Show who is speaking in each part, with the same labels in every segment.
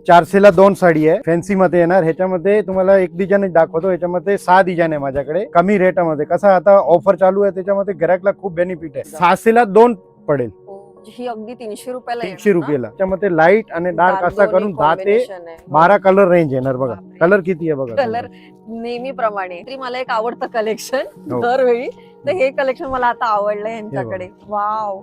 Speaker 1: 400 ला 2 साडी आहे, फॅन्सी मध्ये येणार. ह्याच्यामध्ये तुम्हाला एक डिझाइन दाखवतो. ह्याच्यामध्ये 6 डिझाइन आहे माझ्याकडे कमी रेटामध्ये. कसं आता ऑफर चालू आहे त्याच्यामध्ये ग्राहकला खूप बेनिफिट आहे. 600 ला 2 पडेल,
Speaker 2: ही अगदी 300 रुपयाला
Speaker 1: 300 रुपयाला. त्याच्यामध्ये लाईट आणि डार्क असा करून 10 ते 12 कलर रेंज येणार. बघा कलर किती आहे बघा.
Speaker 2: कलर नेहमीप्रमाणे तरी मला एक आवडतं कलेक्शन
Speaker 1: हो.
Speaker 2: दरवेळी, तर हे कलेक्शन मला आता आवडलंय यांच्याकडे. वाव,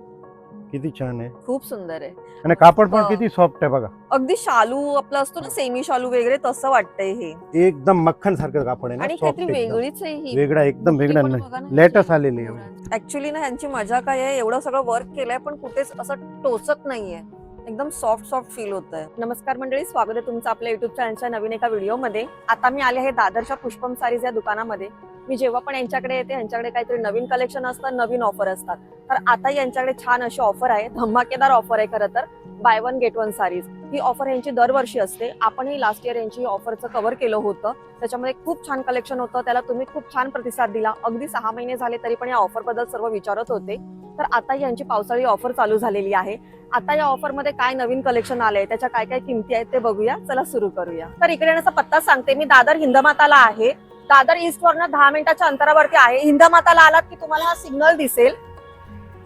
Speaker 1: किती छान आहे
Speaker 2: खूप सुंदर आहे.
Speaker 1: आणि कापड पण किती सॉफ्ट आहे बघा.
Speaker 2: अगदी शालू आपलं असतो ना, सेमी शालू वगैरे तसं वाटतंय हे.
Speaker 1: एकदम मक्खन सारखं कापड आहे ना,
Speaker 2: आणि
Speaker 1: सॉफ्ट
Speaker 2: काहीतरी
Speaker 1: एकदम.
Speaker 2: वेगळीच आहे ही.
Speaker 1: वेगळा एकदम वेगळा
Speaker 2: पण
Speaker 1: नाही,
Speaker 2: बघा ना,
Speaker 1: लेटेस्ट आलेली आहे.
Speaker 2: ऍक्च्युली ना ह्यांची मजा काय आहे, एवढं सगळं वर्क केलंय पण कुठेच असं टोचत नाहीये, एकदम सॉफ्ट सॉफ्ट फील होत आहे. नमस्कार मंडळी, स्वागत आहे तुमचं आपल्या युट्यूब चॅनलच्या नवीन एका व्हिडिओमध्ये. आता मी आले आहे दादरच्या पुष्पम सारीज या दुकानामध्ये. मी जेव्हा पण यांच्याकडे येते, यांच्याकडे काहीतरी नवीन कलेक्शन असतं, नवीन ऑफर असतात. तर आता यांच्याकडे छान अशी ऑफर आहे, धमाकेदार ऑफर आहे खरं तर. Buy one get one saris ही ऑफर यांची दरवर्षी असते. आपणही लास्ट इयर यांची ऑफरचं कव्हर केलं होतं. त्याच्यामध्ये खूप छान कलेक्शन होतं, त्याला तुम्ही खूप छान प्रतिसाद दिला. अगदी 6 महिने झाले तरी पण या ऑफर बद्दल सर्व विचारत होते. तर आता यांची पावसाळी ऑफर चालू झालेली आहे. आता या ऑफर मध्ये काय नवीन कलेक्शन आलंय, त्याच्या काय काय किमती आहेत ते बघूया. चला सुरू करूया. तर इकडे येण्याचा पत्ता सांगते. मी दादर हिंदमाताला आहे. दादर ईस्ट वरनं 10 मिनिटाच्या अंतरावरती आहे. हिंदमाताला आलात की तुम्हाला हा सिग्नल दिसेल.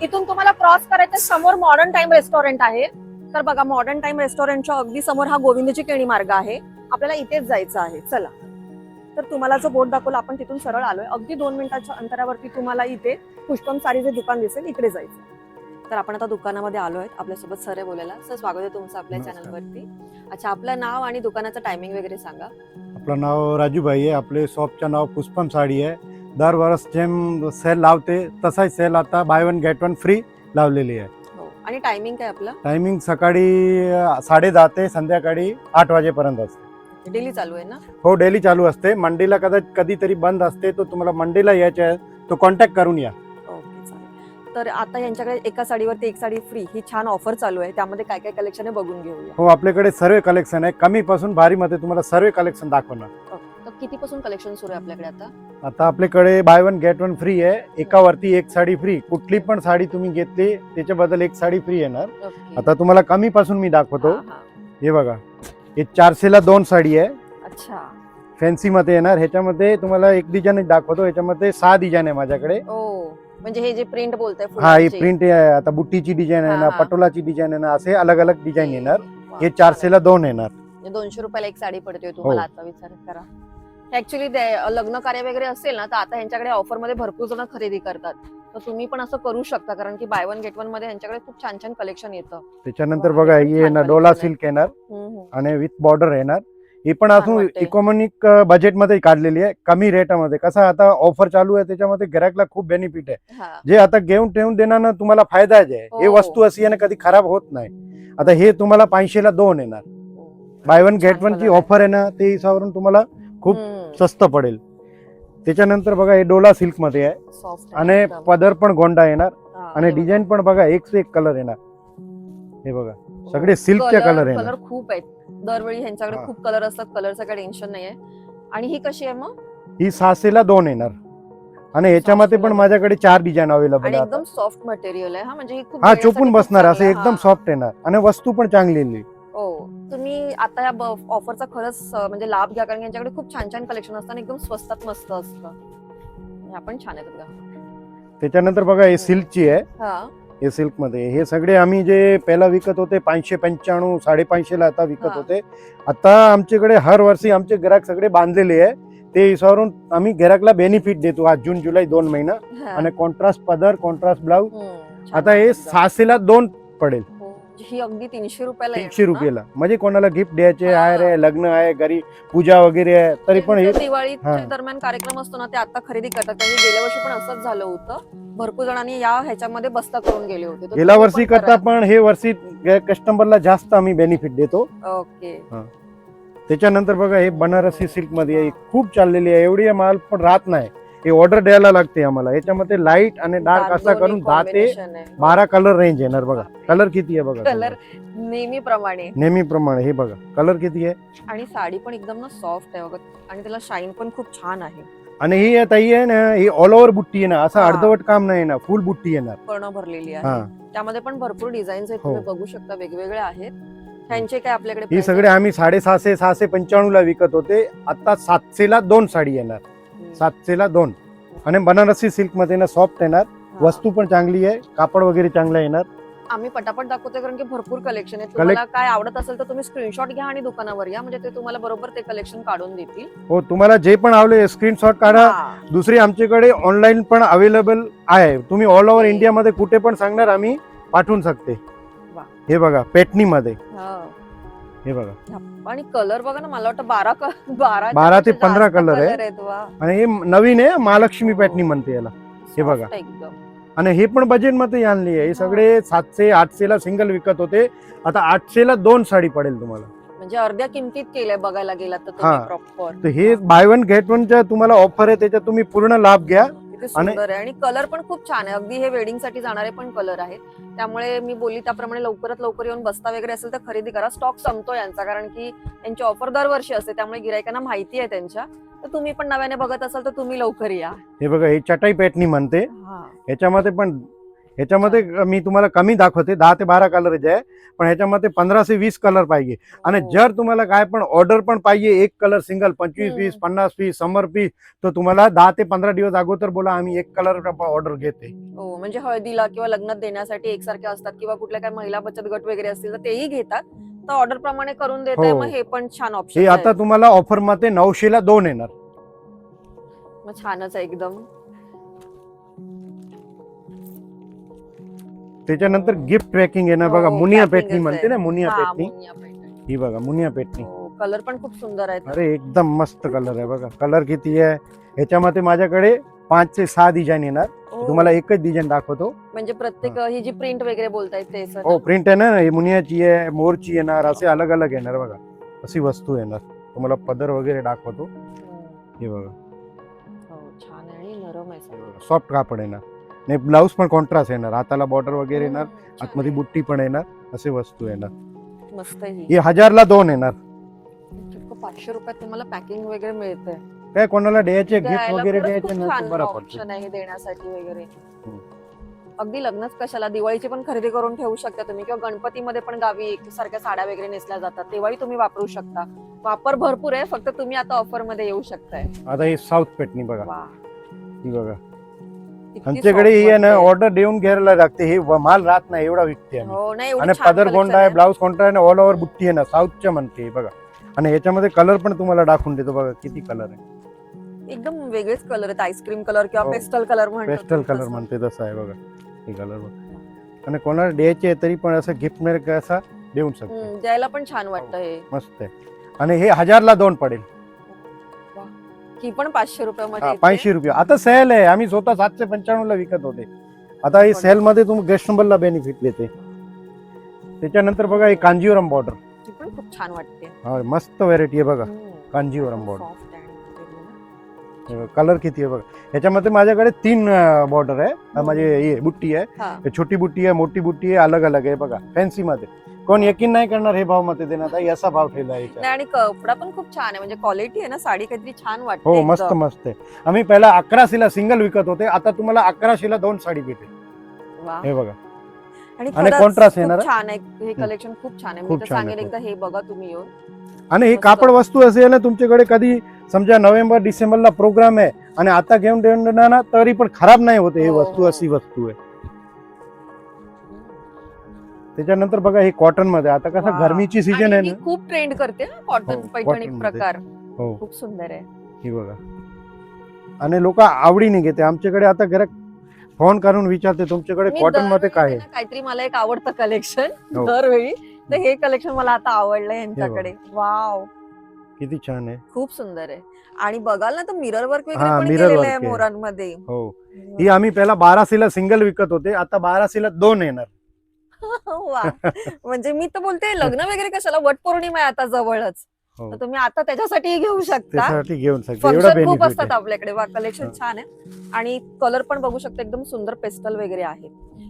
Speaker 2: इथून तुम्हाला क्रॉस करायचं, समोर मॉडर्न टाइम रेस्टॉरंट आहे. तर बघा, मॉडर्न टाइम रेस्टॉरंटच्या अगदी समोर हा गोविंदची केणी मार्ग आहे. आपल्याला इथेच जायचं आहे. चला, तर तुम्हाला जो बोर्ड दाखवला आपण तिथून सरळ आलोय. अगदी 2 मिनिटाच्या अंतरावरती तुम्हाला इथे पुष्पम सारीचे दुकान दिसेल, इकडे जायचं. तर आपण आता दुकानामध्ये आलोय. आपल्यासोबत सर आहे बोलायला. सर, स्वागत आहे तुमचं आपल्या चॅनलवरती. अच्छा, आपलं नाव आणि दुकानाचं टायमिंग वगैरे सांगा.
Speaker 1: आपलं नाव राजूभाई आहे. आपले शॉपचं नाव पुष्पम साडी आहे. दर वर्ष जेम सेल लावते तसाच सेल आता bye one get one free लावलेली आहे.
Speaker 2: आणि टायमिंग काय आपलं?
Speaker 1: टायमिंग सकाळी 10:30 ते संध्याकाळी 8 वाजेपर्यंत असते.
Speaker 2: डेली चालू आहे ना?
Speaker 1: हो, डेली चालू असते. मंडीला कधीतरी बंद असते, तो तुम्हाला मंडीला यायचे आहे तो कॉन्टॅक्ट करून या.
Speaker 2: ओके, चालेल. तर आता यांच्याकडे एका साडीवरती एक साडी फ्री ही छान ऑफर चालू आहे. त्यामध्ये काय काय कलेक्शन आहे बघून घेऊया.
Speaker 1: हो, आपल्याकडे सर्व कलेक्शन आहे. कमी पासून भारी मध्ये तुम्हाला सर्व कलेक्शन दाखवणार.
Speaker 2: तर कितीपासून कलेक्शन सुरू आहे आपल्याकडे आता?
Speaker 1: आता आपल्याकडे bye one get one free आहे. एकावरती एक साडी फ्री. कुठली पण साडी तुम्ही घेतली त्याच्याबद्दल एक साडी फ्री येणार. आता तुम्हाला कमी पासून मी दाखवतो. हे बघा, हे 400 ला 2 साडी आहे.
Speaker 2: अच्छा,
Speaker 1: फॅन्सी मध्ये येणार. ह्याच्यामध्ये तुम्हाला एक डिझाइन दाखवतो. ह्याच्यामध्ये 6 डिझाइन आहे माझ्याकडे.
Speaker 2: म्हणजे हे जे प्रिंट बोलताय,
Speaker 1: हा, ही प्रिंट आहे. आता बुट्टीची डिझाइन आहे ना, पटोलाची डिझाइन आहे ना, असे अलग अलग डिझाइन येणार. हे 400 ला 2 येणार.
Speaker 2: 200 रुपयाला एक साडी पडते. तुम्हाला आता विचार करा. ऍक्च्युली लग्न कार्य वगैरे असेल ना, तर आता यांच्याकडे ऑफर मध्ये भरपूर जण खरेदी करतात. तर तुम्ही पण असं करू शकता, कारण की बाय वन गेट वन मध्ये यांच्याकडे खूप छान छान कलेक्शन येतं.
Speaker 1: त्याच्यानंतर बघा, ही येणार डोला सिल्क येणार आणि विथ बॉर्डर येणार. ही पण अजून इकॉनॉमिक बजेट मध्ये काढलेली आहे, कमी रेटामध्ये. कसं आता ऑफर चालू आहे त्याच्यामध्ये ग्राहकला खूप बेनिफिट आहे. जे आता घेऊन ठेवून देणार ना, तुम्हाला फायदा आहे. हे वस्तू अशी आहे ना, कधी खराब होत नाही. आता हे तुम्हाला 500 ला 2 येणार. बाय वन गेट वन ची ऑफर आहे ना, ते हिसाबावरून तुम्हाला खूप स्वस्त पडेल. त्याच्यानंतर बघा, हे डोला सिल्क मध्ये आहे आणि पदर पण गोंडा येणार आणि डिझाईन पण बघा, एक से एक कलर येणार. हे बघा, सगळे सिल्कचे कलर येणार.
Speaker 2: कलर खूप आहेत. दरवेळी ह्यांच्याकडे खूप कलर असतात. कलरचं काही टेन्शन नाहीये. आणि ही कशी आहे मग?
Speaker 1: ही 600 ला 2 येणार आणि ह्याच्यामध्ये पण माझ्याकडे 4 डिझाईन अवेलेबल आहे.
Speaker 2: एकदम सॉफ्ट मटेरियल आहे. म्हणजे ही खूप
Speaker 1: चोपून बसणार, असं एकदम सॉफ्ट येणार आणि वस्तू पण चांगली येईल.
Speaker 2: तुम्ही आता या ऑफरचा खरंच म्हणजे लाभ घ्या, कारण यांच्याकडे खूप छान छान कलेक्शन असतं आणि एकदम स्वस्तात मस्त असतं. ह्या पण छान आहेत बघा.
Speaker 1: त्याच्यानंतर बघा, हे सिल्कची आहे. हे सिल्क मध्ये हे सगळे आम्ही जे पहिला विकत होते 595 550 ला आता विकत होते. आता आमच्याकडे हर वर्षी आमचे ग्राहक सगळे बांधलेले आहे. ते हिसाबावरून आम्ही ग्राहकला बेनिफिट देतो. आज जून जुलै 2 महिना आणि कॉन्ट्रास्ट पदर, कॉन्ट्रास्ट ब्लाउज. आता हे 600 ला 2 पडेल.
Speaker 2: ही अगदी 300 रुपयाला.
Speaker 1: 300 रुपयाला. म्हणजे कोणाला गिफ्ट द्यायचे आहे, लग्न आहे, घरी पूजा वगैरे आहे, तरी पण हे
Speaker 2: दिवाळीच्या दरम्यान कार्यक्रम असतो ना, ते आता खरेदी करतात. गेल्या वर्षी पण असंच झालं होतं. भरपूर जणांनी या ह्याच्यामध्ये बस्ता करून गेले होते.
Speaker 1: गेल्या वर्षी करता, पण हे वर्षी कस्टमरला जास्त आम्ही बेनिफिट देतो.
Speaker 2: ओके.
Speaker 1: त्याच्यानंतर बघा, हे बनारसी सिल्क मध्ये खूप चाललेली आहे. एवढी माल पण राहत नाही. हे ऑर्डर द्यायला लागते आम्हाला. याच्यामध्ये लाईट आणि डार्क असा करून 10 ते 12 कलर रेंज येणार. बघा कलर किती आहे बघा.
Speaker 2: कलर
Speaker 1: नेहमीप्रमाणे हे बघा, कलर किती आहे.
Speaker 2: आणि साडी पण एकदम ना सॉफ्ट आहे बघा, आणि त्याला शाईन पण खूप छान आहे.
Speaker 1: आणि ही ताई आहे ना, ही ऑल ओव्हर बुट्टी आहे ना, असं अर्धवट काम नाही ना, फुल बुट्टी येणार.
Speaker 2: पूर्ण भरलेली आहे. त्यामध्ये पण भरपूर डिझाईन्स आहेत, तुम्ही बघू शकता, वेगवेगळे आहेत. ह्यांचे काय आपल्याकडे
Speaker 1: ही
Speaker 2: price
Speaker 1: सगळे आम्ही 650 695 ला विकत होते, आता 700 ला 2 साडी येणार,
Speaker 2: आहे?
Speaker 1: 700 ला 2. आणि बनारसी सिल्क मध्ये ना सॉफ्ट येणार,
Speaker 2: हा.
Speaker 1: वस्तू पण चांगली आहे, कापड वगैरे चांगलं येणार.
Speaker 2: आम्ही पटापट दाखवतोय कारण की भरपूर कलेक्शन आहे. तुम्हाला काय आवडत असेल तर तुम्ही स्क्रीनशॉट घ्या आणि दुकानावर या, म्हणजे ते तुम्हाला बरोबर ते कलेक्शन काढून देतील.
Speaker 1: हो, तुम्हाला जे पण आवडले स्क्रीनशॉट काढा.
Speaker 2: हा.
Speaker 1: दुसरी आमच्याकडे ऑनलाईन पण अवेलेबल आहे, तुम्ही ऑल ओव्हर इंडिया मध्ये कुठे पण सांगणार आम्ही पाठवून शकते.
Speaker 2: वा.
Speaker 1: हे बघा पेटणी मध्ये,
Speaker 2: हा.
Speaker 1: हे बघा
Speaker 2: आणि कलर बघा ना, मला वाटतं
Speaker 1: 12 ते 15 कलर आहे.
Speaker 2: आहेत. वा.
Speaker 1: आणि हे नवीन आहे, महालक्ष्मी पेटणी म्हणते याला. हे बघा.
Speaker 2: Soft एकदम.
Speaker 1: आणि हे पण बजेट मध्ये आणली आहे. हे सगळे 700 800 ला सिंगल विकत होते, आता 800 ला 2 साडी पडेल तुम्हाला.
Speaker 2: म्हणजे अर्ध्या किमतीत केलंय बघायला गेला तर
Speaker 1: हा.
Speaker 2: तुम्ही प्रॉपर.
Speaker 1: तर हे बाय वन गेट वन च्या तुम्हाला ऑफर आहे, त्याच्यात तुम्ही पूर्ण लाभ घ्या.
Speaker 2: किती सुंदर आहे आणि कलर पण खूप छान आहे. अगदी हे वेडिंग साठी जाणारे पण कलर आहेत. त्यामुळे मी बोलली त्याप्रमाणे लवकरात लवकर येऊन बस्ता वगैरे असेल तर खरेदी करा. स्टॉक संपतो यांचा, कारण की यांची ऑफर दरवर्षी असते, त्यामुळे गिरायकांना माहिती आहे त्यांच्या. तर तुम्ही पण नव्याने बघत असाल तर तुम्ही लवकर या.
Speaker 1: हे बघा, हे चटाई पेटणी म्हणते.
Speaker 2: हा.
Speaker 1: ह्याच्यामध्ये मी तुम्हाला कमी दाखवते, 10 ते 12 कलर जे आहे, पण ह्याच्यामध्ये 15 ते 20 कलर पाहिजे. आणि
Speaker 2: हो.
Speaker 1: जर तुम्हाला काय पण ऑर्डर पण पाहिजे, एक कलर सिंगल 25 पीस 50 पीस समर पीस, तर तुम्हाला 10 ते 15 दिवस अगोदर बोला, आम्ही एक कलर ऑर्डर घेते.
Speaker 2: हो, म्हणजे हळदीला किंवा लग्नात देण्यासाठी एकसारखे असतात, किंवा कुठल्या काही महिला बचत गट वगैरे असतील तर तेही घेतात. तर ऑर्डर प्रमाणे करून देताय,
Speaker 1: हो.
Speaker 2: मग हे पण छान
Speaker 1: हे
Speaker 2: ऑप्शन
Speaker 1: आता तुम्हाला ऑफर मध्ये 900 ला 2 येणार.
Speaker 2: मग छानच आहे एकदम.
Speaker 1: त्याच्यानंतर गिफ्ट पॅकिंग येणार बघा,
Speaker 2: हो,
Speaker 1: मुनिया
Speaker 2: packing
Speaker 1: पेटणी
Speaker 2: च
Speaker 1: म्हणते ना,
Speaker 2: आहे.
Speaker 1: मुनिया
Speaker 2: हा,
Speaker 1: पेटणी.
Speaker 2: मुनिया पेटणी.
Speaker 1: ही बघा मुनिया पेटणी.
Speaker 2: कलर पण खूप सुंदर आहे.
Speaker 1: अरे एकदम मस्त कलर आहे बघा. कलर किती आहे ह्याच्यामध्ये, माझ्याकडे 5 ते 6 डिझाईन येणार. तुम्हाला एकच डिझाइन दाखवतो.
Speaker 2: म्हणजे प्रत्येक ही जी प्रिंट वगैरे बोलताय ते सर.
Speaker 1: हो, प्रिंट आहे ना, ही मुनियाची आहे, मोरची येणार, असे अलग अलग येणार बघा. अशी वस्तू येणार. तुम्हाला पदर वगैरे दाखवतो. हे बघा,
Speaker 2: छान आहे आणि नरम आहे सगळं.
Speaker 1: सॉफ्ट कापड येणार. नाही, ब्लाऊज पण कॉन्ट्रास्ट येणार, हाताला बॉर्डर वगैरे येणार,
Speaker 2: छान
Speaker 1: आतमध्ये
Speaker 2: आहे.
Speaker 1: बुट्टी पण येणार, असे वस्तू येणार.
Speaker 2: मस्त आहे ही.
Speaker 1: ही 1000 ला 2 येणार.
Speaker 2: चक्क 500 रुपयात तुम्हाला पॅकिंग वगैरे मिळतंय.
Speaker 1: काय कोणाला द्यायचे गिफ्ट
Speaker 2: द्यायला
Speaker 1: वगैरे
Speaker 2: खरंच
Speaker 1: द्यायचे
Speaker 2: खूप
Speaker 1: ना, तर
Speaker 2: छान
Speaker 1: बरं पडतं.
Speaker 2: ऑप्शन आहे हे देण्यासाठी वगैरे.
Speaker 1: हम्म.
Speaker 2: अगदी लग्नच कशाला, दिवाळीची पण खरेदी करून ठेवू शकता तुम्ही, किंवा गणपतीमध्ये पण गावी एकसारख्या साड्या वगैरे नेसल्या जातात, तेव्हाही तुम्ही वापरू शकता. वापर भरपूर आहे, फक्त तुम्ही आता ऑफर मध्ये येऊ शकताय.
Speaker 1: आता ही साऊथ पेटणी बघा.
Speaker 2: वा.
Speaker 1: ही बघा,
Speaker 2: किती
Speaker 1: आमच्याकडे
Speaker 2: soft
Speaker 1: ही आहे ना,
Speaker 2: वाटतंय.
Speaker 1: ऑर्डर देऊन घ्यायला लागते. हे माल राहत नाही, एवढा विकते आम्ही.
Speaker 2: हो, नाही एवढी
Speaker 1: आणि
Speaker 2: छान
Speaker 1: पदर
Speaker 2: collection
Speaker 1: कोणता आहे,
Speaker 2: आहे.
Speaker 1: ब्लाऊज कोणता आहे, ऑल ओव्हर बुट्टी आहे ना, साऊथच्या म्हणते. हे बघा, आणि याच्यामध्ये कलर पण तुम्हाला दाखवून देतो बघा, किती कलर आहे.
Speaker 2: एकदम वेगळेच कलर आहेत, आईस्क्रीम कलर किंवा
Speaker 1: हो.
Speaker 2: पेस्टल कलर म्हणतात.
Speaker 1: पेस्टल कलर म्हणते तसं आहे बघा. हे कलर बघा. आणि कोणाला द्यायचे आहे तरी पण असं गिफ्ट मध्ये असा देऊ शकतो.
Speaker 2: द्यायला पण छान वाटतं हे.
Speaker 1: मस्त आहे. आणि हे 1000 ला 2 पडेल.
Speaker 2: ही पण 500 रुपयामध्ये येते.
Speaker 1: 500 रुपये. आता सेल आहे, आम्ही स्वतः 795 ला विकत होते. आता ही सेल मध्ये तुम्ही गेस्टंबलला बेनिफिट देते. त्याच्यानंतर बघा, ही कांजीवरम बॉर्डर.
Speaker 2: ती पण खूप छान वाटते.
Speaker 1: हा, मस्त व्हेरायटी आहे बघा, Kanjeevaram border.
Speaker 2: Soft and
Speaker 1: colour किती आहे बघा. ह्याच्यामध्ये माझ्याकडे 3 बॉर्डर आहे, म्हणजे हे बुट्टी आहे,
Speaker 2: हा.
Speaker 1: छोटी बुट्टी आहे, मोठी बुट्टी आहे, अलग अलग आहे बघा. फॅन्सी मध्ये कोण यकीन नाही करणार हे भाव मध्ये देणार आहे, असा भाव ठेवला आहे याच्यात.
Speaker 2: नाही, आणि कपडा पण खूप छान आहे, म्हणजे क्वालिटी आहे ना, साडी काहीतरी छान वाटते.
Speaker 1: हो, मस्त
Speaker 2: एकदम.
Speaker 1: मस्त आहे. आम्ही पहिला 1100 ला सिंगल विकत होते, आता तुम्हाला 1100 ला 2 साडी भेटेल.
Speaker 2: वा.
Speaker 1: हे बघा,
Speaker 2: आणि
Speaker 1: आणि
Speaker 2: खरंच
Speaker 1: contrast
Speaker 2: खूप
Speaker 1: येणार आहे.
Speaker 2: छान आहे हे कलेक्शन, खूप छान आहे. मी
Speaker 1: खूप
Speaker 2: तर
Speaker 1: छान आहे,
Speaker 2: सांगेन
Speaker 1: खूप.
Speaker 2: एकदा हे बघा तुम्ही येऊन.
Speaker 1: आणि ही
Speaker 2: मस्त.
Speaker 1: कापड वस्तू असेल ना तुमच्याकडे, कधी समजा नोव्हेंबर डिसेंबरला प्रोग्राम आहे आणि आता घेऊन देणार ना, तरी पण खराब नाही होते. ही
Speaker 2: हो,
Speaker 1: वस्तू
Speaker 2: हो.
Speaker 1: अशी वस्तू आहे. त्याच्यानंतर बघा, ही कॉटन मध्ये, आता कसं
Speaker 2: वा.
Speaker 1: गरमीची सीजन आहे
Speaker 2: आणि
Speaker 1: ना.
Speaker 2: ही खूप ट्रेंड करते कॉटन
Speaker 1: हो,
Speaker 2: पैठणी
Speaker 1: cotton मध्ये.
Speaker 2: प्रकार.
Speaker 1: हो,
Speaker 2: खूप सुंदर आहे.
Speaker 1: ही बघा. आणि लोक आवडीने घेते. आमच्याकडे आता घरात फोन करून विचारते, तुमच्याकडे
Speaker 2: मी
Speaker 1: कॉटन मध्ये
Speaker 2: दरवेळी
Speaker 1: काय आहे.
Speaker 2: ना काहीतरी मला एक आवडतं कलेक्शन
Speaker 1: हो.
Speaker 2: दरवेळी, तर हे कलेक्शन मला आता आवडलं यांच्याकडे. वाव,
Speaker 1: किती छान आहे.
Speaker 2: खूप सुंदर आहे. आणि बघाल ना, तर मिरर वर्क
Speaker 1: हा,
Speaker 2: वगैरे पण
Speaker 1: mirror
Speaker 2: केलेलं
Speaker 1: work
Speaker 2: आहे
Speaker 1: आहे.
Speaker 2: मोरांमध्ये.
Speaker 1: हो, ही आम्ही पहिला 1200 ला सिंगल विकत होते, आता 1200 ला 2 येणार.
Speaker 2: वा. म्हणजे मी तर बोलते, लग्न वगैरे कशाला, वटपौर्णिमा आहे आता जवळच,
Speaker 1: हो.
Speaker 2: तर तुम्ही आता त्याच्यासाठी घेऊ शकता.
Speaker 1: त्यासाठी घेऊन शकते, एवढा
Speaker 2: फंक्शन खूप
Speaker 1: बेनिफिट
Speaker 2: असतात
Speaker 1: आहे.
Speaker 2: आपल्याकडे. वा, कलेक्शन छान आहे. आणि कलर पण बघू शकता, एकदम सुंदर पेस्टल वगैरे आहे.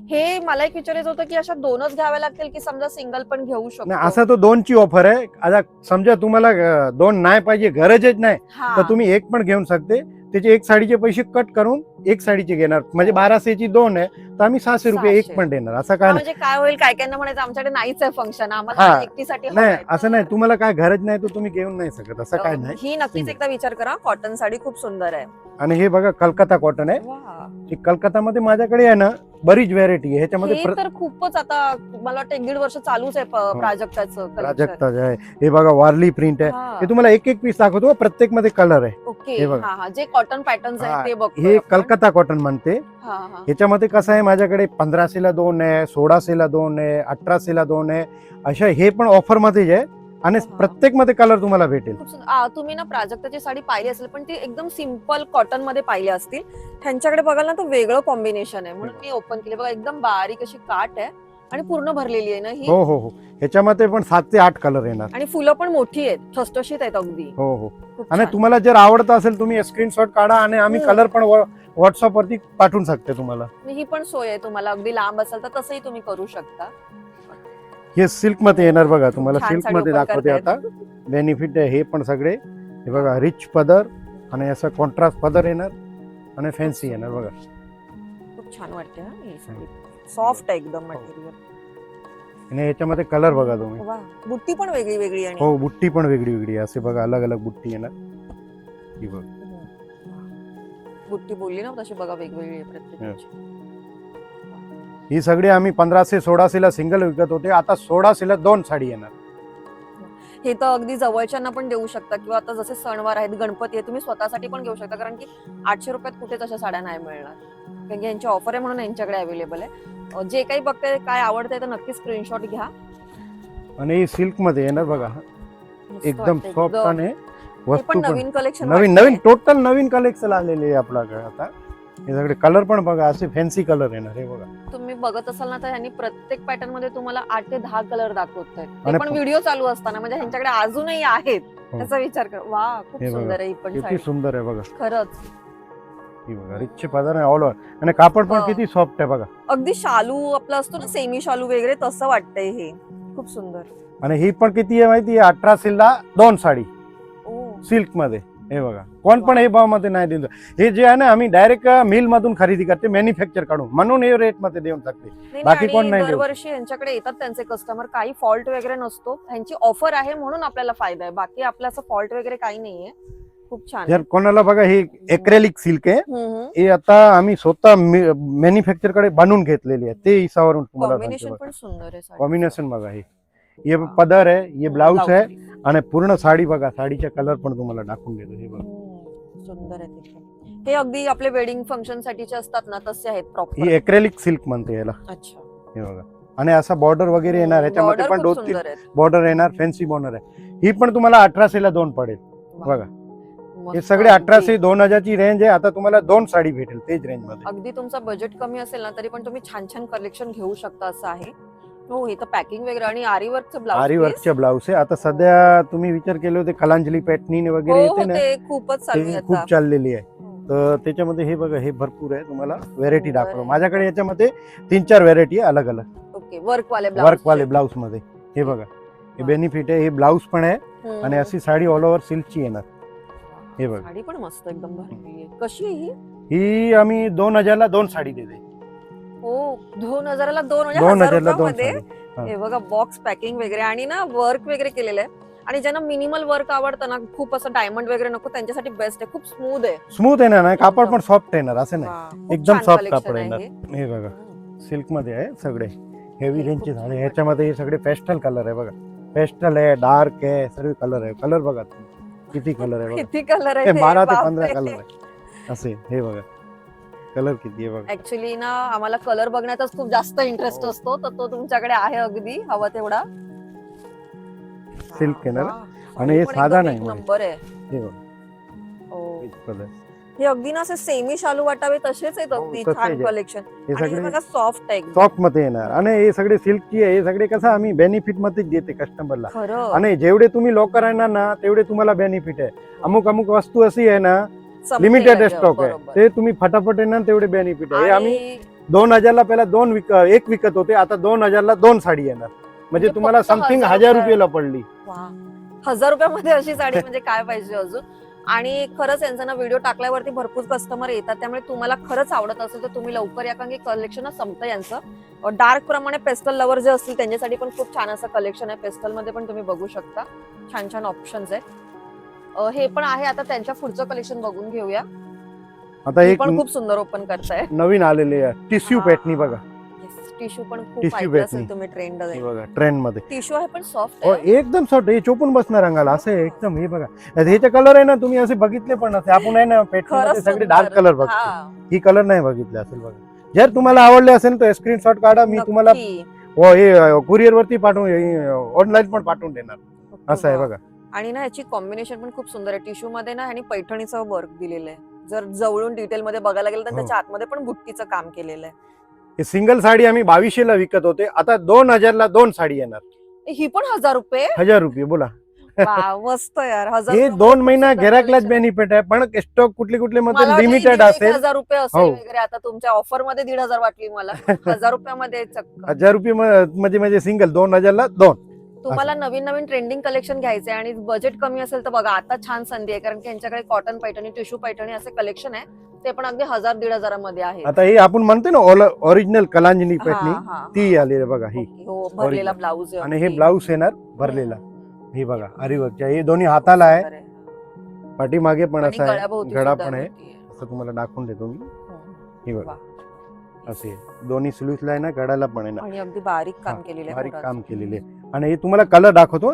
Speaker 2: हे मला एक विचारायचं होतं की अशा 2च घ्याव्या लागतील की समजा सिंगल पण घेऊ
Speaker 1: नाही,
Speaker 2: शकतो?
Speaker 1: असं तो 2 ची ऑफर आहे. आता समजा तुम्हाला 2 नाही पाहिजे, गरजच नाही,
Speaker 2: हा.
Speaker 1: तर तुम्ही एक पण घेऊन शकते. त्याचे एक साडीचे पैसे कट करून एक साडीचे घेणार, म्हणजे 1200ची 2 आहे तर आम्ही 600 रुपये एक
Speaker 2: 600.
Speaker 1: पण देणार, असं काय नाही.
Speaker 2: म्हणजे काय होईल, काय काय म्हणायचं आमच्याकडे नाहीच आहे फंक्शन,
Speaker 1: हा.
Speaker 2: आम्हाला एकटीसाठी
Speaker 1: नाही
Speaker 2: हवंय.
Speaker 1: असं नाही, तुम्हाला काय गरज नाही तर तुम्ही घेऊन नाही शकत, असं काय नाही.
Speaker 2: ही नक्कीच एकदा विचार करा, कॉटन साडी खूप सुंदर आहे.
Speaker 1: आणि हे बघा कलकत्ता कॉटन आहे.
Speaker 2: वा.
Speaker 1: हे कलकत्तामध्ये माझ्याकडे आहे ना बरीच व्हेरायटी आहे ह्याच्यामध्ये.
Speaker 2: हे तर खूपच आता मला वाटतं 1-1.5 वर्ष चालूच आहे प्राजक्ताचं collection.
Speaker 1: प्राजक्ता आहे. हे बघा वारली प्रिंट आहे.
Speaker 2: हा.
Speaker 1: हे तुम्हाला एक एक पीस दाखवतो, प्रत्येक मध्ये कलर आहे.
Speaker 2: ओके.
Speaker 1: हे बघा.
Speaker 2: हा हा, जे कॉटन पॅटर्न्स
Speaker 1: हा,
Speaker 2: आहेत ते बघतो
Speaker 1: हे कलकत्ता कॉटन म्हणते.
Speaker 2: हा हा.
Speaker 1: ह्याच्यामध्ये कसं आहे, माझ्याकडे 1500ला 2 आहे, 1600ला 2 आहे, 1800ला 2 आहे, अशा हे पण ऑफर मध्ये आहे. आणि
Speaker 2: हा.
Speaker 1: प्रत्येक मध्ये कलर तुम्हाला भेटेल.
Speaker 2: खूप सुंदर. तुम्ही ना प्राजक्ताची साडी पाहिली असेल, पण ती एकदम सिम्पल कॉटन मध्ये पाहिली असतील. त्यांच्याकडे बघाल ना, तर वेगळं कॉम्बिनेशन आहे, म्हणून मी ओपन केली. बघा एकदम बारीक अशी काट आहे आणि पूर्ण भरलेली आहे ना ही.
Speaker 1: हो हो हो, ह्याच्यामध्ये पण 7 ते 8 कलर येणार.
Speaker 2: आणि फुलं पण मोठी आहेत, ठसठशीत आहेत अगदी.
Speaker 1: हो हो.
Speaker 2: खूप
Speaker 1: आणि
Speaker 2: छान.
Speaker 1: तुम्हाला जर आवडत असेल तुम्ही स्क्रीनशॉट काढा आणि आम्ही कलर पण व्हॉट्सअप वरती पाठवून शकते तुम्हाला.
Speaker 2: आणि ही पण सोय आहे, तुम्हाला अगदी लांब असेल तर तसंही तुम्ही करू शकता.
Speaker 1: हे सिल्क मध्ये येणार बघा, तुम्हाला
Speaker 2: छान
Speaker 1: सिल्क
Speaker 2: साडी
Speaker 1: मध्ये
Speaker 2: open
Speaker 1: दाखवते
Speaker 2: करतायत.
Speaker 1: आता. बेनिफिट आहे हे पण सगळे. हे बघा रिच पदर आणि असं कॉन्ट्रास्ट पदर येणार आणि फॅन्सी येणार बघा.
Speaker 2: खूप छान वाटते हा ही साडी, सॉफ्ट आहे एकदम मटेरियल.
Speaker 1: आणि याच्यामध्ये कलर बघा तुम्ही.
Speaker 2: वा, बुट्टी पण वेगळी वेगळी आणि
Speaker 1: हो, बुट्टी पण वेगळी वेगळी आहे. असे बघा अलग अलग बुट्टी येणार. ही बघा.
Speaker 2: बुट्टी बोलली ना तशी बघा वेगवेगळी आहे प्रत्येकाची.
Speaker 1: ही सगळी आम्ही 1500-1600ला सिंगल विकत होते, आता 1600ला 2 साडी येणार.
Speaker 2: हे तर अगदी जवळच्यांना पण देऊ शकता, किंवा आता जसे सणवार आहेत, गणपती आहे, तुम्ही स्वतःसाठी पण घेऊ शकता, कारण की 800 रुपयात कुठेच अशा साड्या नाही मिळणार. कारण की यांची ऑफर आहे म्हणून यांच्याकडे अवेलेबल आहे. जे काही बघताय, काय आवडतंय तर नक्की स्क्रीनशॉट घ्या.
Speaker 1: आणि सिल्क मध्ये येणार बघा,
Speaker 2: मस्त
Speaker 1: एकदम
Speaker 2: वाटतंय,
Speaker 1: सॉफ्ट
Speaker 2: एकदम.
Speaker 1: आणि
Speaker 2: हे
Speaker 1: वस्तू
Speaker 2: पण
Speaker 1: पण
Speaker 2: नवीन कलेक्शन
Speaker 1: नवीन टोटल नवीन कलेक्शन आलेले आहे आपल्याकडे आता. हे सगळे कलर पण बघा, असे फॅन्सी कलर येणार. हे बघा
Speaker 2: तुम्ही बघत असाल ना, तर ह्यांनी प्रत्येक पॅटर्न मध्ये तुम्हाला 8 ते 10 कलर दाखवत आहेत, ते
Speaker 1: आणि
Speaker 2: पण व्हिडिओ चालू असताना. म्हणजे ह्यांच्याकडे अजूनही आहेत, त्याचा विचार कर. वा, खूप
Speaker 1: हे बघा.
Speaker 2: सुंदर आहे ही पण
Speaker 1: किती
Speaker 2: साडी,
Speaker 1: सुंदर आहे बघा.
Speaker 2: खरंच.
Speaker 1: ही बघा रिच पदर आहे ऑल ओव्हर, आणि कापड पण
Speaker 2: हो.
Speaker 1: किती सॉफ्ट आहे बघा.
Speaker 2: अगदी शालू आपला असतो ना, सेमी शालू वगैरे, तसं वाटतंय हे. खूप सुंदर.
Speaker 1: आणि ही पण किती आहे माहिती आहे, 1800ला 2 साडी
Speaker 2: ओ,
Speaker 1: सिल्क मध्ये. हे बघा कोण पण हे भाव मध्ये नाही देऊ. हे जे आहे ना, आम्ही डायरेक्ट मिल मधून खरेदी करते, मॅन्युफॅक्चर काढून, म्हणून हे रेट मध्ये देऊन टाकते.
Speaker 2: नाही,
Speaker 1: बाकी
Speaker 2: आणि
Speaker 1: कोण नाही देऊ.
Speaker 2: दरवर्षी यांच्याकडे येतात त्यांचे कस्टमर, काही फॉल्ट वगैरे नसतो, ह्यांची ऑफर आहे म्हणून आपल्याला फायदा आहे, बाकी आपलं असं फॉल्ट वगैरे काही नाहीये. खूप छान.
Speaker 1: जर कोणाला बघा, हे एक्रेलिक सिल्क आहे, हे आता आम्ही स्वतः मॅन्युफॅक्चर कडे बनवून घेतलेली आहे, ते हिसावरून तुम्हाला
Speaker 2: कॉम्बिनेशन पण सुंदर आहे साडीचं.
Speaker 1: कॉम्बिनेशन बघा. हे पदर आहे, हे ब्लाउज आहे,
Speaker 2: ब्लाउज.
Speaker 1: आणि पूर्ण साडी बघा, साडीचा कलर पण तुम्हाला दाखवून देतो. हे बघा
Speaker 2: सुंदर आहे ते. हे अगदी आपले वेडिंग फंक्शन साठीचे असतात ना, तसे आहेत प्रॉपर.
Speaker 1: ही एक्रेलिक सिल्क म्हणते याला.
Speaker 2: अच्छा.
Speaker 1: हे बघा, आणि असा बॉर्डर वगैरे येणार, ह्याच्यामध्ये
Speaker 2: Border
Speaker 1: पण
Speaker 2: खूप
Speaker 1: 2-3
Speaker 2: सुंदर आहेत.
Speaker 1: बॉर्डर येणार, फॅन्सी बॉर्डर आहे. ही पण तुम्हाला 1800ला 2 पडेल बघा. हे
Speaker 2: मस्त,
Speaker 1: सगळे
Speaker 2: अगदी.
Speaker 1: 1800-2000 ची रेंज आहे. आता तुम्हाला 2 साडी भेटेल तेच रेंज मध्ये.
Speaker 2: अगदी तुमचा बजेट कमी असेल ना, तरी पण तुम्ही छान छान कलेक्शन घेऊ शकता, असं आहे. हो, हे तर पॅकिंग वगैरे, आणि आरी वर्कचं ब्लाउज.
Speaker 1: आरी वर्कच्या ब्लाउज आहे. आता सध्या तुम्ही विचार केले होते कलांजली पॅटर्न वगैरे येते ना,
Speaker 2: ते खूपच चालू आहे
Speaker 1: ते
Speaker 2: आता.
Speaker 1: खूप चाललेली आहे. तर त्याच्यामध्ये हे बघा, हे भरपूर आहे. तुम्हाला व्हेरायटी
Speaker 2: सुंदर
Speaker 1: दाखवतो.
Speaker 2: आहे.
Speaker 1: माझ्याकडे याच्यामध्ये 3-4 व्हेरायटी आहे अलग अलग.
Speaker 2: ओके, वर्क वाले
Speaker 1: वर्क वाले ब्लाउज मध्ये. हे बघा, हे
Speaker 2: वा.
Speaker 1: बेनिफिट आहे. हे ब्लाउज पण आहे, आणि अशी साडी ऑल ओव्हर सिल्कची येणार. हे बघा,
Speaker 2: साडी पण मस्त एकदम भरलेली आहे. कशी आहे ही?
Speaker 1: ही आम्ही 2000ला 2 साडी देते.
Speaker 2: हो, 2000ला 2 म्हणजे
Speaker 1: 2000ला 2
Speaker 2: रुपयामध्ये.
Speaker 1: साडी. हा.
Speaker 2: हे बघा, बॉक्स पॅकिंग वगैरे, आणि ना वर्क वगैरे केलेलं आहे. आणि ज्यांना मिनिमल वर्क आवडतं ना, खूप असं डायमंड वगैरे नको, त्यांच्यासाठी बेस्ट आहे. खूप स्मूथ आहे.
Speaker 1: स्मूथ येणार नाही, कापड पण सॉफ्ट येणार, असं नाही.
Speaker 2: वा, खूप
Speaker 1: एकदम
Speaker 2: छान
Speaker 1: सॉफ्ट
Speaker 2: collection
Speaker 1: कापड
Speaker 2: आहे
Speaker 1: येणार.
Speaker 2: हे.
Speaker 1: हे बघा, सिल्क मध्ये आहे सगळे हेवी
Speaker 2: हे
Speaker 1: रेंजचे
Speaker 2: खूप
Speaker 1: झाले.
Speaker 2: छान
Speaker 1: ह्याच्यामध्ये हे सगळे पेस्टल कलर आहे बघा. पेस्टल आहे, डार्क आहे, सर्व कलर आहे. कलर बघा तुम्ही, किती कलर आहे बघा.
Speaker 2: किती कलर
Speaker 1: हे
Speaker 2: आहे
Speaker 1: 12 ते 15 कलर आहे असे. हे बघा कलर किती आहे बघा.
Speaker 2: ऍक्च्युली ना, आम्हाला कलर बघण्यातच खूप जास्त इंटरेस्ट
Speaker 1: हो.
Speaker 2: असतो, तर तो तुमच्याकडे आहे अगदी हवा तेवढा.
Speaker 1: सिल्क येणार,
Speaker 2: वा,
Speaker 1: आणि हे
Speaker 2: साडी पण
Speaker 1: साधा
Speaker 2: एकदम
Speaker 1: नाही
Speaker 2: एक
Speaker 1: म्हणजे.
Speaker 2: नंबर आहे.
Speaker 1: हे बघा
Speaker 2: हो.
Speaker 1: कलर.
Speaker 2: हे अगदी ना असे सेमी शालू वाटावे तसेच आहेत,
Speaker 1: हो,
Speaker 2: अगदी
Speaker 1: तसेच
Speaker 2: छान
Speaker 1: आहे.
Speaker 2: कलेक्शन.
Speaker 1: हे
Speaker 2: आणि हे
Speaker 1: सगळे
Speaker 2: बघा, सॉफ्ट आहे एकदम.
Speaker 1: सॉफ्ट मध्ये येणार, आणि हे सगळे सिल्कची आहे. हे सगळे कसं आम्ही बेनिफिट मध्ये देते कस्टमरला,
Speaker 2: खरं.
Speaker 1: आणि जेवढे तुम्ही लोक राहणार ना तेवढे तुम्हाला बेनिफिट आहे. अमुक अमुक वस्तू अशी आहे ना,
Speaker 2: समजेल
Speaker 1: लिमिटेड
Speaker 2: अगं,
Speaker 1: स्टॉक आहे,
Speaker 2: बरोबर.
Speaker 1: ते तुम्ही फटाफट येणार तेवढे बेनिफिट आहे. हे आम्ही
Speaker 2: आणि
Speaker 1: 2000ला पहिला एक विकत होते, आता 2000ला 2 साडी येणार. म्हणजे
Speaker 2: म्हणजे
Speaker 1: तुम्हाला
Speaker 2: फक्त
Speaker 1: समथिंग
Speaker 2: 1000
Speaker 1: 1000 रुपयाला पडली.
Speaker 2: वा, 1000 रुपयामध्ये अशी साडी म्हणजे काय पाहिजे अजून. आणि खरंच यांचा ना व्हिडिओ टाकल्यावरती भरपूर कस्टमर येतात, त्यामुळे तुम्हाला खरंच आवडत असेल तर तुम्ही लवकर या, कारण की कलेक्शन संपतं यांचं. डार्क प्रमाणे पेस्टल लवर जे असतील त्यांच्यासाठी पण खूप छान असं कलेक्शन आहे. पेस्टल मध्ये पण तुम्ही बघू शकता, छान छान ऑप्शन्स आहेत. हे पण आहे. आता त्यांच्या पुढचं कलेक्शन बघून घेऊया.
Speaker 1: आता
Speaker 2: हे
Speaker 1: एक
Speaker 2: पण खूप सुंदर ओपन करताय.
Speaker 1: नवीन आलेले आहे टिश्यू पॅटर्नी बघा.
Speaker 2: टिश्यू पण खूप
Speaker 1: Tissue
Speaker 2: ऐकलं
Speaker 1: patterning.
Speaker 2: असेल तुम्ही, ट्रेंड
Speaker 1: हे बघा ट्रेंड मध्ये
Speaker 2: टिश्यू आहे पण सॉफ्ट
Speaker 1: हो
Speaker 2: आहे.
Speaker 1: एकदम सॉफ्ट. हे चोपून बसणार अंगाला असं आहे एकदम. हे बघा ह्याचे कलर आहे ना, तुम्ही असे बघितले पण नसते. आपण आहे ना पॅटर्न मध्ये
Speaker 2: खरंच
Speaker 1: सगळे
Speaker 2: सुंदर.
Speaker 1: डार्क कलर बघतो,
Speaker 2: हा,
Speaker 1: ही कलर नाही बघितले असेल बघा. जर तुम्हाला आवडले असेल तर स्क्रीनशॉट काढा, मी तुम्हाला
Speaker 2: नक्की.
Speaker 1: हे कुरिअर वरती पाठवून, ऑनलाईन पण पाठवून देणार. असं आहे बघा.
Speaker 2: आणि ना याची कॉम्बिनेशन पण खूप सुंदर आहे. टिश्यू मध्ये ना आणि पैठणीचं वर्क दिलेलं आहे. जर जवळून डिटेल मध्ये बघायला गेलं तर
Speaker 1: हो.
Speaker 2: त्याच्या आतमध्ये पण बुट्टीचं काम केलेलं आहे.
Speaker 1: हे सिंगल साडी आम्ही 2200 विकत होते, आता 2000 ला 2 साडी येणार.
Speaker 2: ही पण 1000 रुपये.
Speaker 1: 1000 रुपये बोला.
Speaker 2: वा, मस्त यार. 1000
Speaker 1: हे
Speaker 2: रुपये
Speaker 1: 2 महिना
Speaker 2: सुंदर
Speaker 1: गिराकलाच
Speaker 2: collection.
Speaker 1: बेनिफिट आहे, पण स्टॉक कुठले कुठले
Speaker 2: मला
Speaker 1: मध्ये
Speaker 2: वाटलं
Speaker 1: लिमिटेड
Speaker 2: ही
Speaker 1: असेल.
Speaker 2: 1000 रुपये असेल
Speaker 1: हो.
Speaker 2: वगैरे. आता तुमच्या ऑफर मध्ये 1500 वाटली मला. 1000 रुपयामध्ये चक्क.
Speaker 1: 1000 रुपये म्हणजे सिंगल 2000 ला 2.
Speaker 2: तुम्हाला नवीन नवीन ट्रेंडिंग कलेक्शन घ्यायचे आणि बजेट कमी असेल तर बघा आता छान संधी आहे, कारण की यांच्याकडे कॉटन पैठणी, टिश्यू पैठणी असे कलेक्शन आहे. ते पण अगदी 1000-1500 मध्ये आहे.
Speaker 1: आता हे आपण म्हणतो ना ओरिजिनल कलांजली पॅटर्नी, ती आली आहे बघा. ही
Speaker 2: हो, भरलेला ब्लाऊज
Speaker 1: आणि हे ब्लाऊज येणार भरलेला. हे बघा अरिवर्कच्या. हे दोन्ही हाताला आहे, पाठीमागे पण असं आहे, गळा पण आहे. असं तुम्हाला दाखवून देतो मी. हे बघा असे दोन्ही स्लीव्हला आहे ना, गळाला पण आहे ना,
Speaker 2: आणि अगदी बारीक काम केलेलं आहे.
Speaker 1: बारीक काम केलेले आहे. आणि हे तुम्हाला कलर दाखवतो.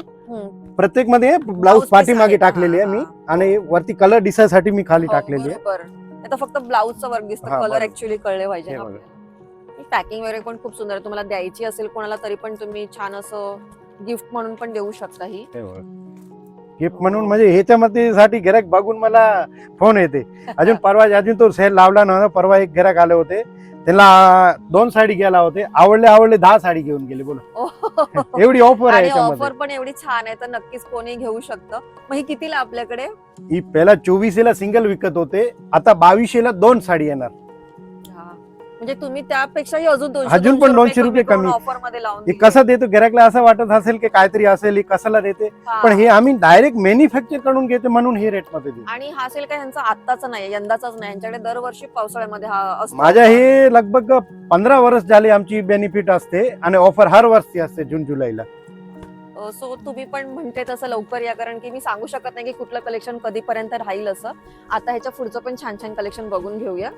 Speaker 1: प्रत्येक मध्ये ब्लाऊज
Speaker 2: Blouse
Speaker 1: पाठीमागे
Speaker 2: piece आहे.
Speaker 1: टाकलेली आहे मी,
Speaker 2: हा.
Speaker 1: आणि वरती कलर दिसायसाठी मी खाली
Speaker 2: हो,
Speaker 1: टाकलेली आहे.
Speaker 2: बरोबर. आता फक्त ब्लाऊजचं वर्क दिसतं,
Speaker 1: हा,
Speaker 2: कलर
Speaker 1: बरोबर.
Speaker 2: ऍक्च्युअली कळले पाहिजे
Speaker 1: हे
Speaker 2: ना.
Speaker 1: बघा.
Speaker 2: पॅकिंग वगैरे पण खूप सुंदर आहे. तुम्हाला द्यायची असेल कोणाला तरी पण तुम्ही छान असं गिफ्ट म्हणून पण देऊ शकता. ही
Speaker 1: गिफ्ट म्हणून म्हणजे ह्याच्यामध्ये साठी गिराक बघून मला फोन येते. अजून तो सेल लावला नव्हता. परवा एक गिराक आले होते, त्याला 2 साडी घ्यायला होते, आवडले 10 साडी घेऊन गेले. बोला एवढी ऑफर आहे
Speaker 2: आणि
Speaker 1: याच्यामध्ये.
Speaker 2: ऑफर पण एवढी छान आहे तर नक्कीच कोणी घेऊ शकतं. मग ही कितीला आपल्याकडे?
Speaker 1: ही पहिला 2400 ला सिंगल विकत होते, आता 2200 ला 2 साडी येणार.
Speaker 2: म्हणजे तुम्ही त्यापेक्षाही अजून
Speaker 1: अजून पण 200 रुपये कमी.
Speaker 2: ऑफर मध्ये लावून
Speaker 1: हे
Speaker 2: दिली.
Speaker 1: कसं देतो गिराकला असं वाटत असेल की काहीतरी असेल, हे कशाला देते,
Speaker 2: हा.
Speaker 1: पण हे आम्ही डायरेक्ट मॅन्युफॅक्चर कडून घेतो म्हणून हे रेट मध्ये देतो.
Speaker 2: आणि हा सेल काय ह्यांचा आत्ताचा नाही, यंदाचाच नाही. यांच्याकडे दरवर्षी पावसाळ्यामध्ये हा असतो.
Speaker 1: माझ्या हे लगभग 15 वर्ष झाले आमची बेनिफिट असते, आणि ऑफर हर वर्षी असते जून जुलैला.
Speaker 2: सो तुम्ही पण म्हणते तसं लवकर या, कारण की मी सांगू शकत नाही की कुठलं कलेक्शन कधीपर्यंत राहील असं. आता ह्याच्या पुढचं पण छान छान कलेक्शन बघून घेऊया.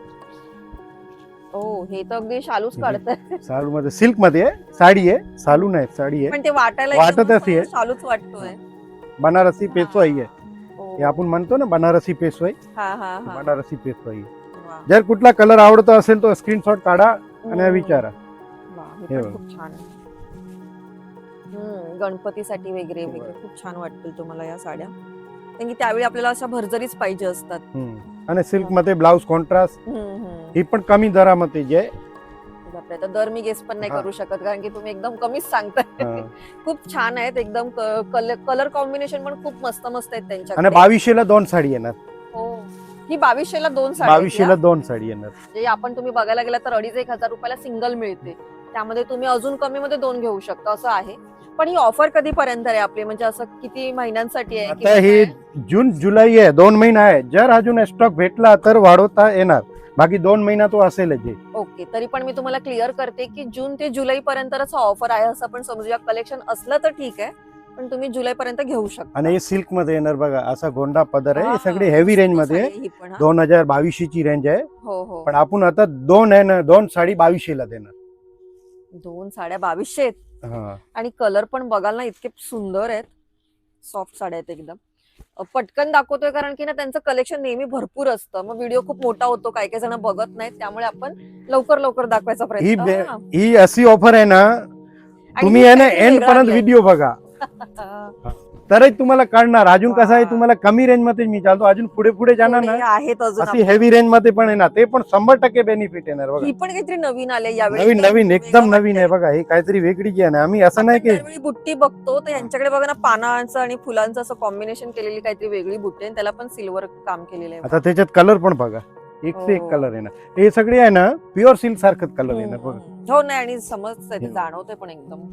Speaker 2: हे तर अगदी शालूच काढतंय.
Speaker 1: सालू मध्ये सिल्क मध्ये आहे, साडी आहे, सालू नाही साडी आहे.
Speaker 2: पण ते वाटायला
Speaker 1: वाटत
Speaker 2: एकदम
Speaker 1: अशी आहे.
Speaker 2: शालूच वाटतोय.
Speaker 1: बनारसी पेशवाई आहे.
Speaker 2: हो.
Speaker 1: हे आपण म्हणतो ना बनारसी पेशवाई,
Speaker 2: हा हा हा.
Speaker 1: बनारसी पेशवाई.
Speaker 2: वा.
Speaker 1: जर कुठला कलर आवडत असेल तो स्क्रीनशॉट काढा आणि विचारा.
Speaker 2: वा, हे
Speaker 1: हे
Speaker 2: पण
Speaker 1: बघ.
Speaker 2: खूप छान आहे. गणपतीसाठी वगैरे वगैरे खूप छान वाटतील तुम्हाला या साड्या, कारण की त्यावेळी आपल्याला अशा भरजरीच पाहिजे असतात.
Speaker 1: आणि सिल्क मध्ये ब्लाऊज कॉन्ट्रास्ट, ही पण कमी दरामध्ये जे आहे.
Speaker 2: बापरे, तर दर मी गेस पण नाही
Speaker 1: हा.
Speaker 2: करू शकत, कारण की तुम्ही एकदम कमीच सांगताय.
Speaker 1: हा.
Speaker 2: खूप छान आहेत एकदम. कलर कॉम्बिनेशन पण खूप मस्त मस्त आहेत
Speaker 1: आणि
Speaker 2: त्यांच्याकडे.
Speaker 1: 2200 ला 2 साडी येणार.
Speaker 2: हो, ही 2200 ला 2 साड्या आहेत
Speaker 1: 2200 ला 2 साडी येणार.
Speaker 2: म्हणजे आपण तुम्ही बघायला गेला तर 2,500-1,000 रुपयाला सिंगल मिळते. त्यामध्ये तुम्ही अजून कमी मध्ये 2 घेऊ शकता असं आहे. पण ही ऑफर कधीपर्यंत आहे आपली, म्हणजे असं किती महिन्यांसाठी आहे?
Speaker 1: आता हे जून जुलै आहे, 2 महिना आहे. जर अजून स्टॉक भेटला तर वाढवता येणार, बाकी 2 महिना तो असेलच.
Speaker 2: ओके, तरी पण मी तुम्हाला क्लिअर करते की जून ते जुलै पर्यंतच ऑफर आहे असं पण समजूया. कलेक्शन असलं तर ठीक आहे, पण तुम्ही जुलै पर्यंत घेऊ शकता.
Speaker 1: आणि हे सिल्क मध्ये येणार बघा, असा गोंडा पदर आहे.
Speaker 2: हा,
Speaker 1: हे सगळे हेवी रेंज मध्ये आहे.
Speaker 2: ही पण, हा.
Speaker 1: 2200 ची रेंज आहे.
Speaker 2: हो हो,
Speaker 1: पण आपण आता 2 आहे ना, 2 साडी 2200 ला देणार.
Speaker 2: 2 साड्या 2200 आहेत.
Speaker 1: हा.
Speaker 2: आणि कलर पण बघाल ना, इतके सुंदर आहेत. सॉफ्ट साड्या आहेत एकदम. पटकन दाखवतोय कारण की ना त्यांचं कलेक्शन नेहमी भरपूर असतं, मग व्हिडिओ खूप मोठा होतो, काही काही जण बघत नाहीत, त्यामुळे आपण लवकर लवकर दाखवायचा प्रयत्न.
Speaker 1: ही अशी ऑफर आहे ना, तुम्ही आहे ना एंड पर्यंत व्हिडिओ बघा तरच तुम्हाला कळणार. अजून कसं आहे, तुम्हाला कमी रेंज मध्ये मी चालतो, अजून पुढे पुढे जाणार ना,
Speaker 2: आहेत अजून
Speaker 1: अशी हेवी रेंज मध्ये पण आहे ना, ते पण 100% बेनिफिट येणार बघा.
Speaker 2: ही पण काहीतरी नवीन आले यावेळी.
Speaker 1: नवीन नवीन एकदम नवीन आहे बघा. हे काहीतरी वेगळी जी आहे ना, आम्ही असं नाही की
Speaker 2: दरवेळी बुट्टी बघतो तर यांच्याकडे बघा ना, पानांचं आणि फुलांचं असं कॉम्बिनेशन केलेली काहीतरी वेगळी बुट्टी आहे, त्याला पण सिल्वर काम केलेलं आहे.
Speaker 1: आता त्याच्यात कलर पण बघा, एक से एक कलर आहे ना. हे सगळे आहे ना प्युअर सिल्क सारखं कलर आहे ना बघा.
Speaker 2: हो नाही, आणि समजतंय, ते जाणवतंय पण एकदम.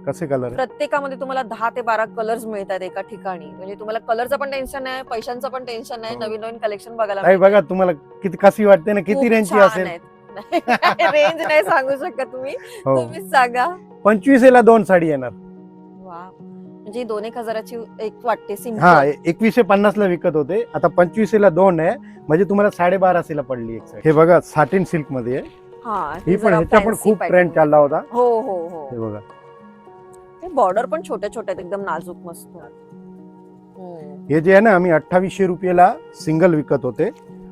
Speaker 1: कसे कलर
Speaker 2: प्रत्येकामध्ये तुम्हाला 10 ते 12 कलर्स मिळतात एका ठिकाणी. म्हणजे तुम्हाला कलरचं पण टेन्शन नाही, पैशांचं पण टेन्शन नाही,
Speaker 1: हो.
Speaker 2: नवीन नवीन कलेक्शन बघायला
Speaker 1: ताई
Speaker 2: मिळतंय.
Speaker 1: बघा तुम्हाला किती कशी वाटते ना, किती
Speaker 2: खूप
Speaker 1: रेंजची
Speaker 2: छान
Speaker 1: असेल?
Speaker 2: आहेत. रेंज नाही सांगू शकत तुम्ही,
Speaker 1: हो.
Speaker 2: तुम्हीच सांगा.
Speaker 1: 25 ला 2 साडी येणार.
Speaker 2: वा, म्हणजे 1,000-1,000ची एक वाटते
Speaker 1: हा,
Speaker 2: सिंपल.
Speaker 1: 2150 ला विकत होते, आता 25 ला 2 आहे, म्हणजे तुम्हाला 1250 ला पडली एक साडी. हे बघा साटिन सिल्क मध्ये आहे.
Speaker 2: हा,
Speaker 1: ही पण ह्याचा पण खूप ट्रेंड चालला होता.
Speaker 2: हो हो हो.
Speaker 1: हे बघा
Speaker 2: बॉर्डर पण छोट्या छोट्या आहेत, एकदम नाजूक मस्त.
Speaker 1: हे जे आहे ना, आम्ही 2800 रुपयाला सिंगल विकत होते,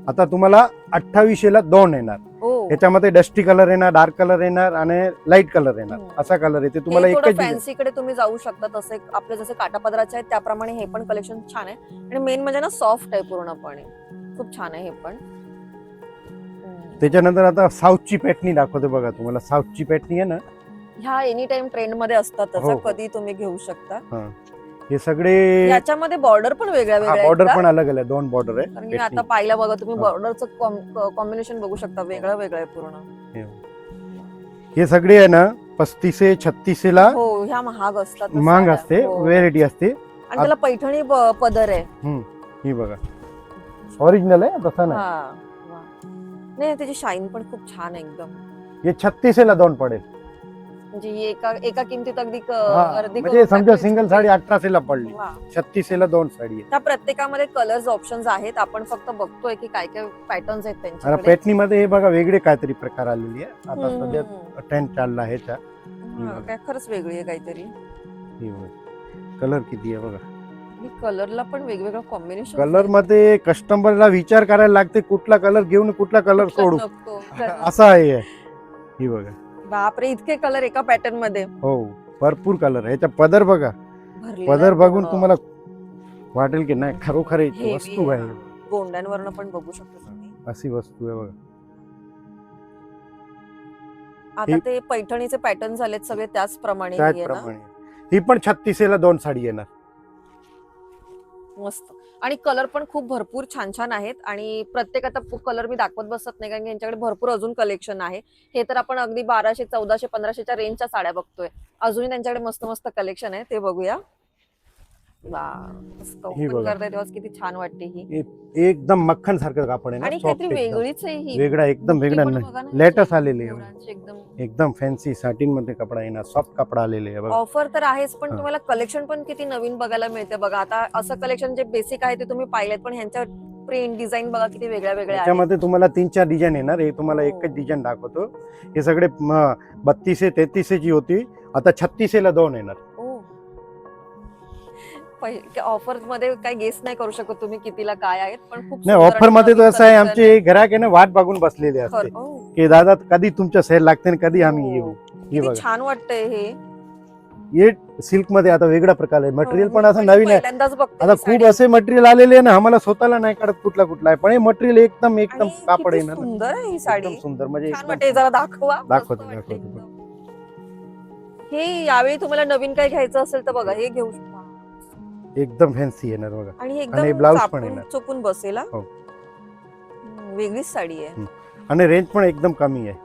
Speaker 1: आता तुम्हाला 2800 ला 2 येणार.
Speaker 2: हो.
Speaker 1: याच्यामध्ये डस्टी कलर येणार, डार्क कलर येणार आणि लाईट कलर येणार. असा कलर येते तुम्हाला एकच डिझाइन.
Speaker 2: फॅन्सी कडे तुम्ही जाऊ शकता, तसे आपले जसे काटापदराचे आहेत त्याप्रमाणे हे पण कलेक्शन छान आहे. आणि मेन म्हणजे ना सॉफ्ट आहे पूर्णपणे, खूप छान आहे हे पण.
Speaker 1: त्याच्यानंतर आता साऊथची पॅटर्नी दाखवते बघा तुम्हाला. साऊथची पॅटर्नी आहे ना,
Speaker 2: ह्या एनी टाइम ट्रेंड मध्ये असतात,
Speaker 1: हो, हो.
Speaker 2: कधी तुम्ही घेऊ शकता.
Speaker 1: हे सगळे
Speaker 2: याच्यामध्ये बॉर्डर पण वेगळ्या वेगळ्या
Speaker 1: बॉर्डर
Speaker 2: आहेत
Speaker 1: पण
Speaker 2: का?
Speaker 1: अलग अलग 2 बॉर्डर आहे.
Speaker 2: कारण की आता पाहिलं बघा तुम्ही,
Speaker 1: हा.
Speaker 2: बॉर्डरचं कॉम्बिनेशन बघू शकता, वेगळं वेगळं आहे पूर्ण.
Speaker 1: हे सगळे आहे ना 35 36 ला
Speaker 2: हो, ह्या महाग असतात ना
Speaker 1: महाग
Speaker 2: साड्या.
Speaker 1: असते,
Speaker 2: हो.
Speaker 1: व्हेरायटी असते.
Speaker 2: आणि त्याला पैठणी पदर आहे.
Speaker 1: ही बघा ओरिजिनल आहे, तसा नाही.
Speaker 2: हा, वा. नाही, त्याची शाईन पण खूप छान आहे एकदम.
Speaker 1: हे 36 ला 2 पडेल.
Speaker 2: म्हणजे ही एका किमतीत अगदी
Speaker 1: हा,
Speaker 2: अर्धी
Speaker 1: म्हणजे
Speaker 2: करून
Speaker 1: समजा
Speaker 2: टाकायची.
Speaker 1: सिंगल साडी 1800 ला पडली,
Speaker 2: वा.
Speaker 1: 36 ला 2 साडी आहे.
Speaker 2: त्या प्रत्येकामध्ये कलर्स ऑप्शन्स आहेत, आपण फक्त बघतोय की काय काय पॅटर्न्स आहेत
Speaker 1: आणि
Speaker 2: त्यांच्याकडे.
Speaker 1: पॅटर्नी मध्ये हे बघा वेगळे काहीतरी प्रकार आलेली आहे. आता
Speaker 2: हम्म,
Speaker 1: सध्या
Speaker 2: हम्म.
Speaker 1: ट्रेंड चालला आहे त्या.
Speaker 2: हा, काय खरंच वेगळी आहे काहीतरी.
Speaker 1: कलर किती आहे बघा.
Speaker 2: कलरला पण वेगवेगळं कॉम्बिनेशन.
Speaker 1: कलर मध्ये कस्टमरला विचार करायला लागते, कुठला कलर घेऊन कुठला कलर सोडू. असं आहे ही बघा.
Speaker 2: बापरे, इतके कलर एका पॅटर्न मध्ये.
Speaker 1: हो, भरपूर कलर आहे. याचा पदर बघा,
Speaker 2: भरलेला
Speaker 1: पदर
Speaker 2: आहे
Speaker 1: बघून
Speaker 2: पूर्ण.
Speaker 1: तुम्हाला वाटेल की नाही खरोखर याची
Speaker 2: Heavy
Speaker 1: वस्तू
Speaker 2: आहे.
Speaker 1: आहे.
Speaker 2: गोंड्यांवरनं पण बघू शकतो तुम्ही.
Speaker 1: अशी वस्तू आहे बघा.
Speaker 2: आता
Speaker 1: ही-
Speaker 2: ते पैठणीचे पॅटर्न झालेत सगळे त्याचप्रमाणे ही आहे ना.
Speaker 1: त्याचप्रमाणे ही पण 36 ला 2 साडी येणार.
Speaker 2: मस्त. आणि कलर पण खूप भरपूर छान छान आहेत. आणि प्रत्येक आता कलर मी दाखवत बसत नाही, कारण की यांच्याकडे भरपूर अजून कलेक्शन आहे. हे तर आपण अगदी 1200 1400 1500च्या रेंजच्या साड्या बघतोय. अजूनही त्यांच्याकडे मस्त मस्त कलेक्शन आहे, ते बघूया. वा, मस्त.
Speaker 1: ही
Speaker 2: ओपन
Speaker 1: बघा.
Speaker 2: करताय तेव्हाच किती छान वाटते ही.
Speaker 1: एकदम मक्खन सारखं कापड आहे ना,
Speaker 2: आणि
Speaker 1: soft
Speaker 2: काहीतरी
Speaker 1: एकदम.
Speaker 2: वेगळीच आहे ही.
Speaker 1: वेगळा एकदम वेगळा
Speaker 2: बुट्टी पण बघा ना
Speaker 1: लेटेस्ट
Speaker 2: ह्याची.
Speaker 1: आलेली आहे.
Speaker 2: एवढ्यांची एकदम
Speaker 1: एकदम फॅन्सी साटिन मध्ये कपडा येणार, सॉफ्ट कपडा आलेले आहे बघा.
Speaker 2: ऑफर तर आहेच, पण
Speaker 1: हा.
Speaker 2: तुम्हाला कलेक्शन पण किती नवीन बघायला मिळते बघा. आता असं कलेक्शन जे बेसिक आहे ते तुम्ही पाहिलेत, पण ह्यांच्या प्रिंट डिझाईन बघा किती वेगळ्या वेगळ्या आहेत.
Speaker 1: त्याच्यामध्ये तुम्हाला 3-4 डिझाईन येणार. हे तुम्हाला
Speaker 2: हो.
Speaker 1: एकच डिझाईन दाखवतो. हे सगळे 32 33 ची होती, आता 36 ला 2 येणार.
Speaker 2: ऑफर मध्ये काही गेस नाही करू शकत तुम्ही कितीला काय आहेत, पण खूप
Speaker 1: नाही,
Speaker 2: सुंदर
Speaker 1: ऑफर
Speaker 2: आणि
Speaker 1: मध्ये तर
Speaker 2: नवीन
Speaker 1: असं आहे,
Speaker 2: collection
Speaker 1: आमचे ग्राहक आहे ना वाट बघून बसलेले असते
Speaker 2: खरं. हो.
Speaker 1: की दादा कधी तुमच्या सेल लागते आणि कधी आम्ही येऊ. हे
Speaker 2: किती
Speaker 1: बघा,
Speaker 2: छान वाटतंय हे.
Speaker 1: हे सिल्क मध्ये आता वेगळा प्रकार आहे. मटेरियल
Speaker 2: हो,
Speaker 1: पण
Speaker 2: मी
Speaker 1: असं नवीन आहे.
Speaker 2: पहिल्यांदाच बघते
Speaker 1: आता
Speaker 2: ही
Speaker 1: खूप
Speaker 2: साडी.
Speaker 1: असे मटेरियल आलेले आहे ना, आम्हाला स्वतःला नाही कळत कुठला कुठला आहे, पण हे मटेरियल एकदम
Speaker 2: आणि
Speaker 1: कापड
Speaker 2: किती
Speaker 1: येणार ना.
Speaker 2: सुंदर आहे ही साडी.
Speaker 1: एकदम सुंदर, म्हणजे
Speaker 2: छान
Speaker 1: एकदम
Speaker 2: वाटते. जरा दाखवा.
Speaker 1: दाखवते,
Speaker 2: मस्त वाटते
Speaker 1: दाखवते.
Speaker 2: एकदम. हे यावेळी तुम्हाला नवीन काय घ्यायचं असेल तर बघा, हे घेऊ शकता.
Speaker 1: एकदम फॅन्सी येणार बघा.
Speaker 2: आणि हे
Speaker 1: आणि
Speaker 2: एकदम
Speaker 1: ब्लाऊज पण
Speaker 2: चापून
Speaker 1: येणार.
Speaker 2: चुकून बसेल.
Speaker 1: हो.
Speaker 2: वेगळीच साडी आहे.
Speaker 1: आणि रेंज पण एकदम कमी आहे.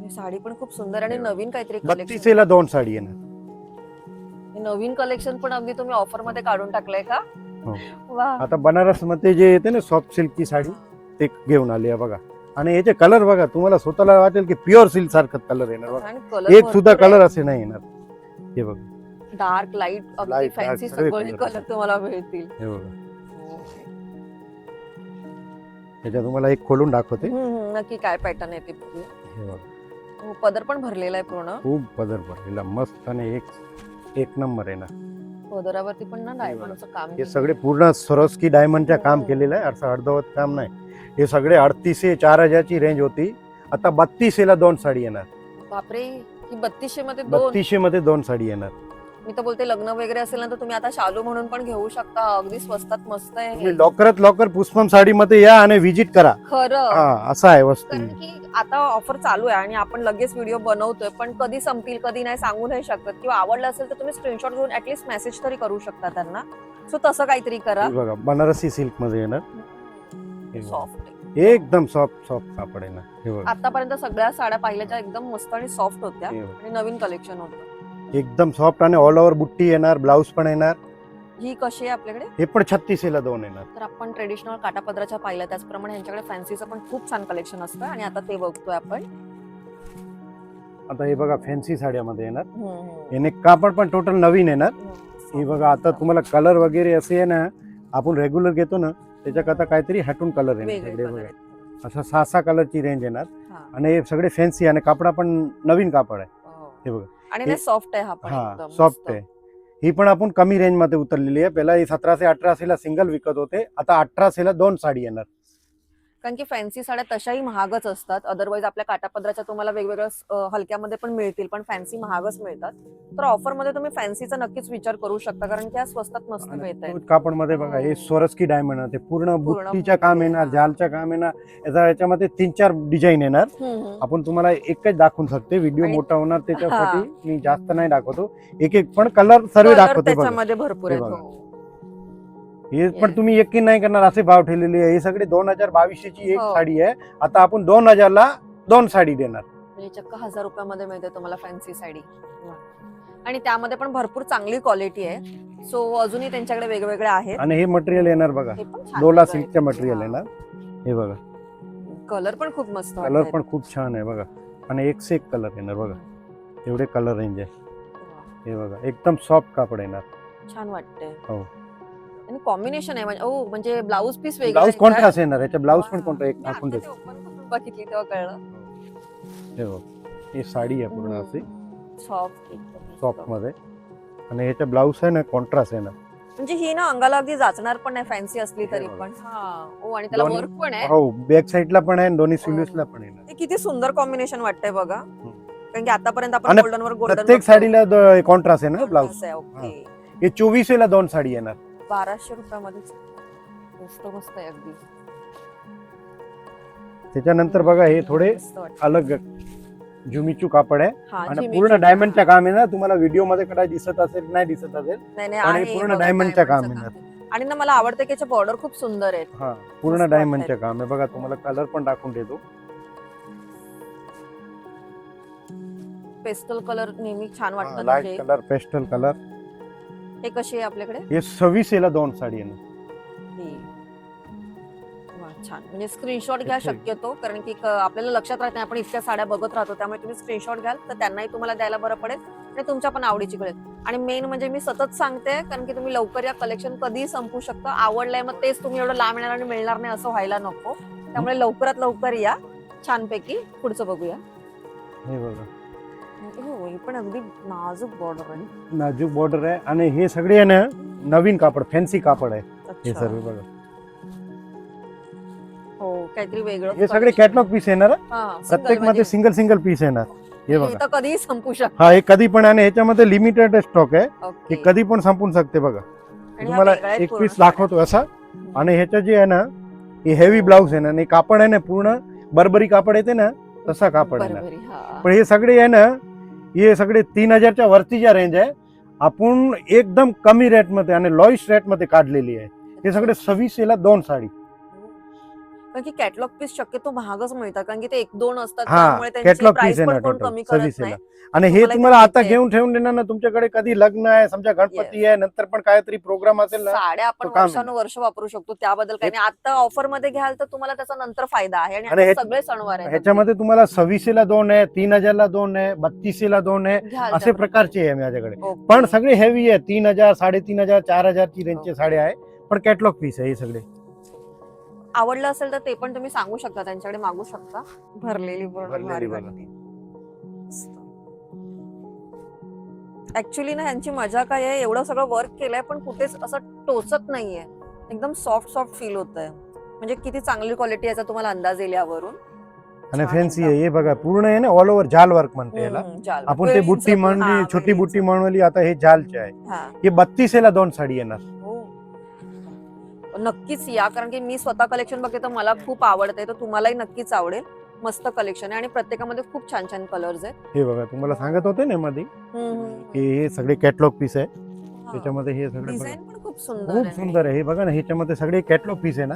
Speaker 2: ही साडी पण खूप सुंदर आणि नवीन काहीतरी
Speaker 1: 32
Speaker 2: कलेक्शन.
Speaker 1: ला 2 साडी येणार.
Speaker 2: नवीन कलेक्शन पण अगदी तुम्ही ऑफर मध्ये काढून टाकलंय का?
Speaker 1: हो.
Speaker 2: वा.
Speaker 1: आता बनारस मध्ये जे येते ना सॉफ्ट सिल्कची साडी, ते घेऊन आली आहे बघा. आणि याचे कलर बघा, तुम्हाला स्वतःला वाटेल की प्युअर सिल्क सारखं कलर येणार बघा.
Speaker 2: आणि कलर
Speaker 1: एक सुद्धा कलर असे नाही येणार. हे बघा,
Speaker 2: डार्क लाईट अगदी
Speaker 1: Light, dark
Speaker 2: फॅन्सी
Speaker 1: सगळे
Speaker 2: सगळे
Speaker 1: color.
Speaker 2: कलर तुम्हाला मिळतील.
Speaker 1: हे बघा. याच्या तुम्हाला एक खोलून दाखवते.
Speaker 2: नक्की काय पॅटर्न आहे ते बघूया.
Speaker 1: हे बघा,
Speaker 2: हो, पदर पण भरलेला आहे पूर्ण.
Speaker 1: खूप पदर भरलेला मस्त आणि एक नंबर आहे ना.
Speaker 2: पदरावरती पण ना डायमंडचं काम
Speaker 1: हे
Speaker 2: केलंय.
Speaker 1: सगळे पूर्ण सरोस्की डायमंडच्या काम
Speaker 2: हो.
Speaker 1: केलेलं आहे, असं अर्धवट काम नाही. हे सगळे 3800 4000 ची रेंज होती, आता 3200 ला 2 साडी येणार.
Speaker 2: बापरे, ही 3200 मध्ये 2.
Speaker 1: 3200 मध्ये 2 साडी येणार.
Speaker 2: मी तर बोलते लग्न वगैरे असेल ना तर तुम्ही आता शालू म्हणून पण घेऊ शकता, अगदी स्वस्तात मस्त आहे हे.
Speaker 1: तुम्ही लवकरात लवकर पुष्पम साडी मध्ये या आणि व्हिजिट करा.
Speaker 2: खरं.
Speaker 1: हा, असं आहे वस्तू.
Speaker 2: कारण की आता ऑफर चालू आहे आणि आपण लगेच व्हिडिओ बनवतोय, पण कधी संपतील कधी नाही सांगू नाही शकत. किंवा आवडलं असेल तर तुम्ही स्क्रीनशॉट घेऊन ऍटलीस्ट मेसेज तरी करू शकता त्यांना. सो तसं काहीतरी करा.
Speaker 1: हे बघा, बनारसी सिल्क मध्ये येणार. हे बघा.
Speaker 2: सॉफ्ट
Speaker 1: एकदम सॉफ्ट कापड येणार. हे बघा,
Speaker 2: आतापर्यंत सगळ्या साड्या पाहिल्याच्या एकदम मस्त आणि सॉफ्ट होत्या
Speaker 1: हे बघा.
Speaker 2: आणि नवीन कलेक्शन होतं.
Speaker 1: एकदम सॉफ्ट आणि ऑल ओव्हर बुट्टी येणार, ब्लाऊज पण येणार.
Speaker 2: ही कशी आहे आपल्याकडे?
Speaker 1: हे पण 36 ला 2 येणार.
Speaker 2: तर आपण ट्रेडिशनल काटापदराच्या पाहिलं त्याचप्रमाणे यांच्याकडे फॅन्सीचं पण खूप छान कलेक्शन असतं आणि आता ते बघतोय आपण.
Speaker 1: आता हे बघा फॅन्सी साड्यामध्ये येणार. याने कापड पण टोटल नवीन येणार. हे बघा आता तुम्हाला कलर वगैरे असे आहे ना, आपण रेग्युलर घेतो ना त्याच्याकरता काहीतरी हटून कलर येणार.
Speaker 2: वेगळे
Speaker 1: सगळे
Speaker 2: color
Speaker 1: बघा
Speaker 2: आहेत.
Speaker 1: असं 6 कलरची रेंज येणार
Speaker 2: हा.
Speaker 1: आणि हे सगळे फॅन्सी आणि कापडा पण नवीन कापड आहे.
Speaker 2: हो.
Speaker 1: हे बघा
Speaker 2: आणि
Speaker 1: हे-
Speaker 2: ना सॉफ्ट आहे हा पण
Speaker 1: हा
Speaker 2: एकदम
Speaker 1: सॉफ्ट
Speaker 2: मस्त.
Speaker 1: आहे. ही पण आपण कमी रेंज मध्ये उतरलेली आहे. पहिला ही 1700-1800 ला सिंगल विकत होते, आता 1800 ला 2 साडी येणार.
Speaker 2: कारण की फॅन्सी साड्या तशाही महागच असतात. अदरवाईज आपल्या काटापदराच्या तुम्हाला वेगवेगळ्या हलक्यामध्ये पण मिळतील, पण फॅन्सी महागच मिळतात. तर ऑफर मध्ये तुम्ही फॅन्सीचा नक्कीच विचार करू शकता, कारण की स्वस्तात मस्त मिळत आहे.
Speaker 1: कापड मध्ये बघा हे स्वरस्की डायमंड आहे. ते पूर्ण बुट्टीच्या काम येणार,
Speaker 2: हा.
Speaker 1: झालच्या काम येणार. याच्यामध्ये 3-4 डिझाईन येणार. आपण तुम्हाला एकच दाखवून शकते. व्हिडिओ
Speaker 2: आणि-
Speaker 1: मोठा होणार त्याच्यासाठी
Speaker 2: हा.
Speaker 1: मी जास्त नाही दाखवतो. एक पण कलर सर्व
Speaker 2: Color
Speaker 1: दाखवते बघा.
Speaker 2: त्याच्यामध्ये भरपूर
Speaker 1: हे
Speaker 2: आहेत.
Speaker 1: बघा.
Speaker 2: हो.
Speaker 1: हे पण
Speaker 2: Yes.
Speaker 1: तुम्ही यकीन नाही करणार असे भाव ठेवलेले आहे. हे सगळे 2022 ची एक
Speaker 2: हो.
Speaker 1: साडी आहे. आता आपण 2000 ला 2 साडी देणार.
Speaker 2: म्हणजे चक्क 1000 रुपयामध्ये मिळते तुम्हाला फॅन्सी साडी. वा. आणि त्यामध्ये पण भरपूर चांगली क्वालिटी आहे. सो अजूनही त्यांच्याकडे वेगवेगळे आहेत.
Speaker 1: आणि हे मटेरियल येणार बघा,
Speaker 2: हे पण छान
Speaker 1: डोला
Speaker 2: वेगळं आहे.
Speaker 1: सिल्कचे मटेरियल
Speaker 2: हा.
Speaker 1: येणार. हे बघा
Speaker 2: कलर पण खूप मस्त
Speaker 1: कलर
Speaker 2: वाटतायत.
Speaker 1: पण खूप छान आहे बघा. आणि एक से एक कलर येणार बघा. एवढे कलर रेंज आहे.
Speaker 2: वा.
Speaker 1: हे बघा एकदम सॉफ्ट कापड येणार.
Speaker 2: छान वाटते.
Speaker 1: हो.
Speaker 2: आणि कॉम्बिनेशन आहे म्हणजे ब्लाऊज पीस वेगळा
Speaker 1: ब्लाऊज
Speaker 2: आहे.
Speaker 1: कॉन्ट्रास्ट येणार. याच्या ब्लाऊज पण
Speaker 2: वा.
Speaker 1: कॉन्ट्रास्ट एक
Speaker 2: मी
Speaker 1: टाकून
Speaker 2: आता
Speaker 1: देतो.
Speaker 2: ते open करून बघितली तेव्हा कळलं.
Speaker 1: हे बघ ही साडी आहे पूर्ण अशी
Speaker 2: सॉफ्ट
Speaker 1: सॉफ्ट मध्ये. आणि ह्याच्या ब्लाऊज आहे ना कॉन्ट्रास्ट येणार.
Speaker 2: म्हणजे ही ना अंगाला अगदी जाचणार पण नाही फॅन्सी असली तरी
Speaker 1: बघा.
Speaker 2: पण. हा. ओ आणि त्याला
Speaker 1: दोन्ही-
Speaker 2: वर्क पण आहे.
Speaker 1: हो बॅक साईडला पण आहे आणि दोन्ही सिल्व्हर्सला पण येणार.
Speaker 2: ते किती सुंदर कॉम्बिनेशन वाटतंय बघा. कारण की आतापर्यंत आपण
Speaker 1: आणि
Speaker 2: गोल्डन वर गोल्डन
Speaker 1: प्रत्येक साडीला कॉन्ट्रास्ट आहे ना ब्लाऊज.
Speaker 2: ओके.
Speaker 1: हे 2400 ला 2 साडी येणार.
Speaker 2: 1200 रुपयामध्ये मस्त मस्त आहे अगदी.
Speaker 1: त्याच्यानंतर बघा हे थोडे
Speaker 2: मस्त वाटतं.
Speaker 1: अलग जुमिचू कापड आहे
Speaker 2: हा,
Speaker 1: आणि
Speaker 2: जिमीची.
Speaker 1: पूर्ण डायमंडच्या काम आहे ना. तुम्हाला व्हिडिओ मध्ये कडा दिसत असेल नाही दिसत असेल
Speaker 2: नाही नाही
Speaker 1: आणि
Speaker 2: आहे,
Speaker 1: पूर्ण
Speaker 2: बघा,
Speaker 1: डायमंडच्या काम
Speaker 2: diamondचं
Speaker 1: येणार.
Speaker 2: काम. आणि ना मला आवडतं की याचे बॉर्डर खूप सुंदर आहेत.
Speaker 1: हा पूर्ण
Speaker 2: मस्त
Speaker 1: डायमंडच्या काम आहे बघा. तुम्हाला कलर पण टाकून देतो.
Speaker 2: पेस्टल कलर नेहमी छान वाटतात.
Speaker 1: लाईट
Speaker 2: हे.
Speaker 1: Colour pastel colour.
Speaker 2: हे कशी आहे आपल्याकडे?
Speaker 1: हे 2600 ला 2 साडी येणार.
Speaker 2: ही. वा, छान. म्हणजे स्क्रीनशॉट घ्या
Speaker 1: अच्छा.
Speaker 2: शक्यतो, कारण की आपल्याला लक्षात राहत नाही, आपण इतक्या साड्या बघत राहतो, त्यामुळे तुम्ही स्क्रीनशॉट घ्याल तर त्यांनाही तुम्हाला द्यायला बरं पडेल आणि तुमच्या पण आवडीची कळेल. आणि मेन म्हणजे मी सतत सांगते, कारण की तुम्ही लवकर या कलेक्शन कधीही संपू शकतं. आवडलंय मग तेच तुम्ही एवढं लांब येणार आणि मिळणार नाही असं व्हायला नको. त्यामुळे लवकरात लवकर या. छानपैकी पुढचं बघूया.
Speaker 1: हे बघा
Speaker 2: हो, ही पण अगदी नाजूक बॉर्डर आहे.
Speaker 1: नाजूक बॉर्डर आहे आणि हे सगळे आहे ना नवीन कापड फॅन्सी कापड आहे. हे
Speaker 2: अच्छा.
Speaker 1: सर्व बघा
Speaker 2: हो, काहीतरी वेगळं.
Speaker 1: हे सगळे कॅटलॉग पीस येणार.
Speaker 2: हा,
Speaker 1: प्रत्येक
Speaker 2: single
Speaker 1: मध्ये
Speaker 2: मध्ये.
Speaker 1: सिंगल पीस येणार. हे
Speaker 2: हे
Speaker 1: बघा
Speaker 2: तर कधीही संपू शकतं.
Speaker 1: हा हे कधी पण आणि ह्याच्यामध्ये लिमिटेड स्टॉक आहे.
Speaker 2: ओके.
Speaker 1: हे कधी पण संपून शकते बघा.
Speaker 2: आणि हा
Speaker 1: तुम्हाला
Speaker 2: वेगळा आहे
Speaker 1: एक
Speaker 2: पूर्ण
Speaker 1: पीस
Speaker 2: साड्या.
Speaker 1: दाखवतो असा. आणि ह्याचं जे आहे ना हे हेवी ब्लाऊज आहे ना आणि कापड आहे ना पूर्ण बर्बरी कापड येते ना तसा कापड आहे ना.
Speaker 2: बरोबर, हा.
Speaker 1: पण हे सगळे आहे ना हे सगळे 3000च्या वरतीच्या रेंज आहे. आपण एकदम कमी रेट मध्ये आणि लॉइस्ट रेट मध्ये काढलेली आहे. हे सगळे 2600 ला 2 साडी.
Speaker 2: कारण की कॅटलॉग पीस शक्यतो महागच मिळतात, कारण की ते 1-2 असतात,
Speaker 1: हा
Speaker 2: त्यामुळे त्यांची
Speaker 1: कॅटलॉग
Speaker 2: प्राइस
Speaker 1: पीस आहे
Speaker 2: पण
Speaker 1: ना
Speaker 2: कोण
Speaker 1: टोटल
Speaker 2: कमी करत
Speaker 1: 2600
Speaker 2: नाही.
Speaker 1: ला. आणि हे
Speaker 2: तुम्हाला
Speaker 1: तुम्हाला
Speaker 2: इथे
Speaker 1: आता
Speaker 2: मिळते.
Speaker 1: घेऊन ठेवून देणार ना. तुमच्याकडे कधी लग्न आहे समजा गणपती आहे नंतर पण काहीतरी प्रोग्राम असेल ना
Speaker 2: साड्या आपण
Speaker 1: तो काम
Speaker 2: वर्षानुवर्ष वापरू शकतो, त्याबद्दल काही नाही. आता ऑफर मध्ये घ्याल तर तुम्हाला त्याचा नंतर फायदा आहे. आणि
Speaker 1: आणि
Speaker 2: आता
Speaker 1: हे-
Speaker 2: सगळे सणवार आहेत.
Speaker 1: ह्याच्यामध्ये तुम्हाला 2600 ला 2 आहे, 3000 ला 2 आहे, 3200 ला 2 आहे.
Speaker 2: घ्याल
Speaker 1: असे
Speaker 2: त्याप्रमाणे.
Speaker 1: प्रकारचे आहे माझ्याकडे.
Speaker 2: ओके.
Speaker 1: पण सगळे हेवी आहे. 3000 3500 4000 ची रेंजचे
Speaker 2: ओके.
Speaker 1: साड्या आहे. पण कॅटलॉग पीस आहे हे सगळे.
Speaker 2: आवडलं असेल तर ते पण तुम्ही सांगू शकता, त्यांच्याकडे मागू शकता. भरलेली
Speaker 1: भरलेली बघा.
Speaker 2: ऍक्च्युली ना ह्यांची मजा काय आहे, एवढं सगळं वर्क केलंय पण कुठेच असं टोचत नाहीये. एकदम सॉफ्ट फील होत आहे. म्हणजे किती चांगली क्वालिटी याचा तुम्हाला अंदाज येईल यावरून.
Speaker 1: आणि
Speaker 2: छान
Speaker 1: फॅन्सी
Speaker 2: एकदम.
Speaker 1: आहे हे बघा. पूर्ण आहे ना ऑल ओव्हर जाल वर्क म्हणते याला.
Speaker 2: जाल.
Speaker 1: आपण ते
Speaker 2: वेळीचं
Speaker 1: बुट्टी
Speaker 2: पण,
Speaker 1: म्हणली
Speaker 2: हा,
Speaker 1: छोटी
Speaker 2: वेळीचं.
Speaker 1: बुट्टी म्हणली. आता हे जालचे आहे.
Speaker 2: हा.
Speaker 1: हे 3200 ला 2 साडी येणार.
Speaker 2: हो. नक्कीच या, कारण की मी स्वतः कलेक्शन बघते तर मला खूप आवडते, तर तुम्हालाही नक्कीच आवडेल. मस्त कलेक्शन आहे आणि प्रत्येकामध्ये खूप छान छान कलर्स आहेत.
Speaker 1: हे बघा तुम्हाला सांगत होते ना मध्ये की हे सगळे कॅटलॉग पीस आहे. त्याच्यामध्ये हे सगळे बघा.
Speaker 2: डिझाईन पण खूप सुंदर
Speaker 1: खूप
Speaker 2: आहे.
Speaker 1: सुंदर आहे. हे बघा ना ह्याच्यामध्ये सगळे कॅटलॉग पीस आहे ना.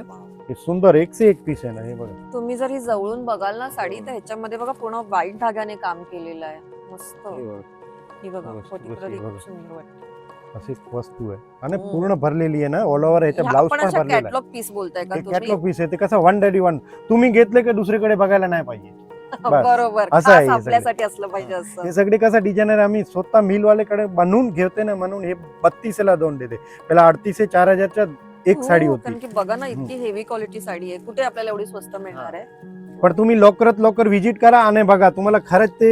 Speaker 1: हे सुंदर एक से एक पीस आहे ना. हे बघा
Speaker 2: तुम्ही जर ही जवळून बघाल ना साडी, तर ह्याच्यामध्ये बघा पूर्ण व्हाईट धाग्याने काम केलेलं आहे. मस्त.
Speaker 1: हे बघा.
Speaker 2: ही बघा
Speaker 1: व्यवस्थित,
Speaker 2: पोती कलर
Speaker 1: व्यवस्थित
Speaker 2: खूप
Speaker 1: बघा.
Speaker 2: सुंदर वाटते.
Speaker 1: अशी वस्तू आहे आणि
Speaker 2: हम्म.
Speaker 1: पूर्ण भरलेली आहे ना ऑल ओव्हर. याच्या
Speaker 2: ह्या
Speaker 1: ब्लाऊज
Speaker 2: आपण
Speaker 1: पण
Speaker 2: अशा
Speaker 1: भरलेला आहे.
Speaker 2: कॅटलॉग पीस बोलताय का
Speaker 1: हे
Speaker 2: तुम्ही?
Speaker 1: कॅटलॉग पीस आहे. ते कसं 1 तुम्ही घेतले की दुसरीकडे बघायला नाही पाहिजे. बस.
Speaker 2: बरोबर,
Speaker 1: असं आहे
Speaker 2: खास
Speaker 1: हे सगळे.
Speaker 2: आपल्यासाठी असलं पाहिजे असं.
Speaker 1: हे सगळे कसं डिझायनर आम्ही स्वतः मिलवाल्याकडे बनवून घेते ना, म्हणून हे 32 ला 2 देते. पहिला 38 4000च्या एक साडी
Speaker 2: हो,
Speaker 1: होती.
Speaker 2: कारण की बघा ना इतकी हेवी क्वालिटी साडी आहे, कुठे आपल्याला एवढी स्वस्त मिळणार आहे.
Speaker 1: पण तुम्ही लवकरात लवकर व्हिजिट करा आणि बघा, तुम्हाला खरंच ते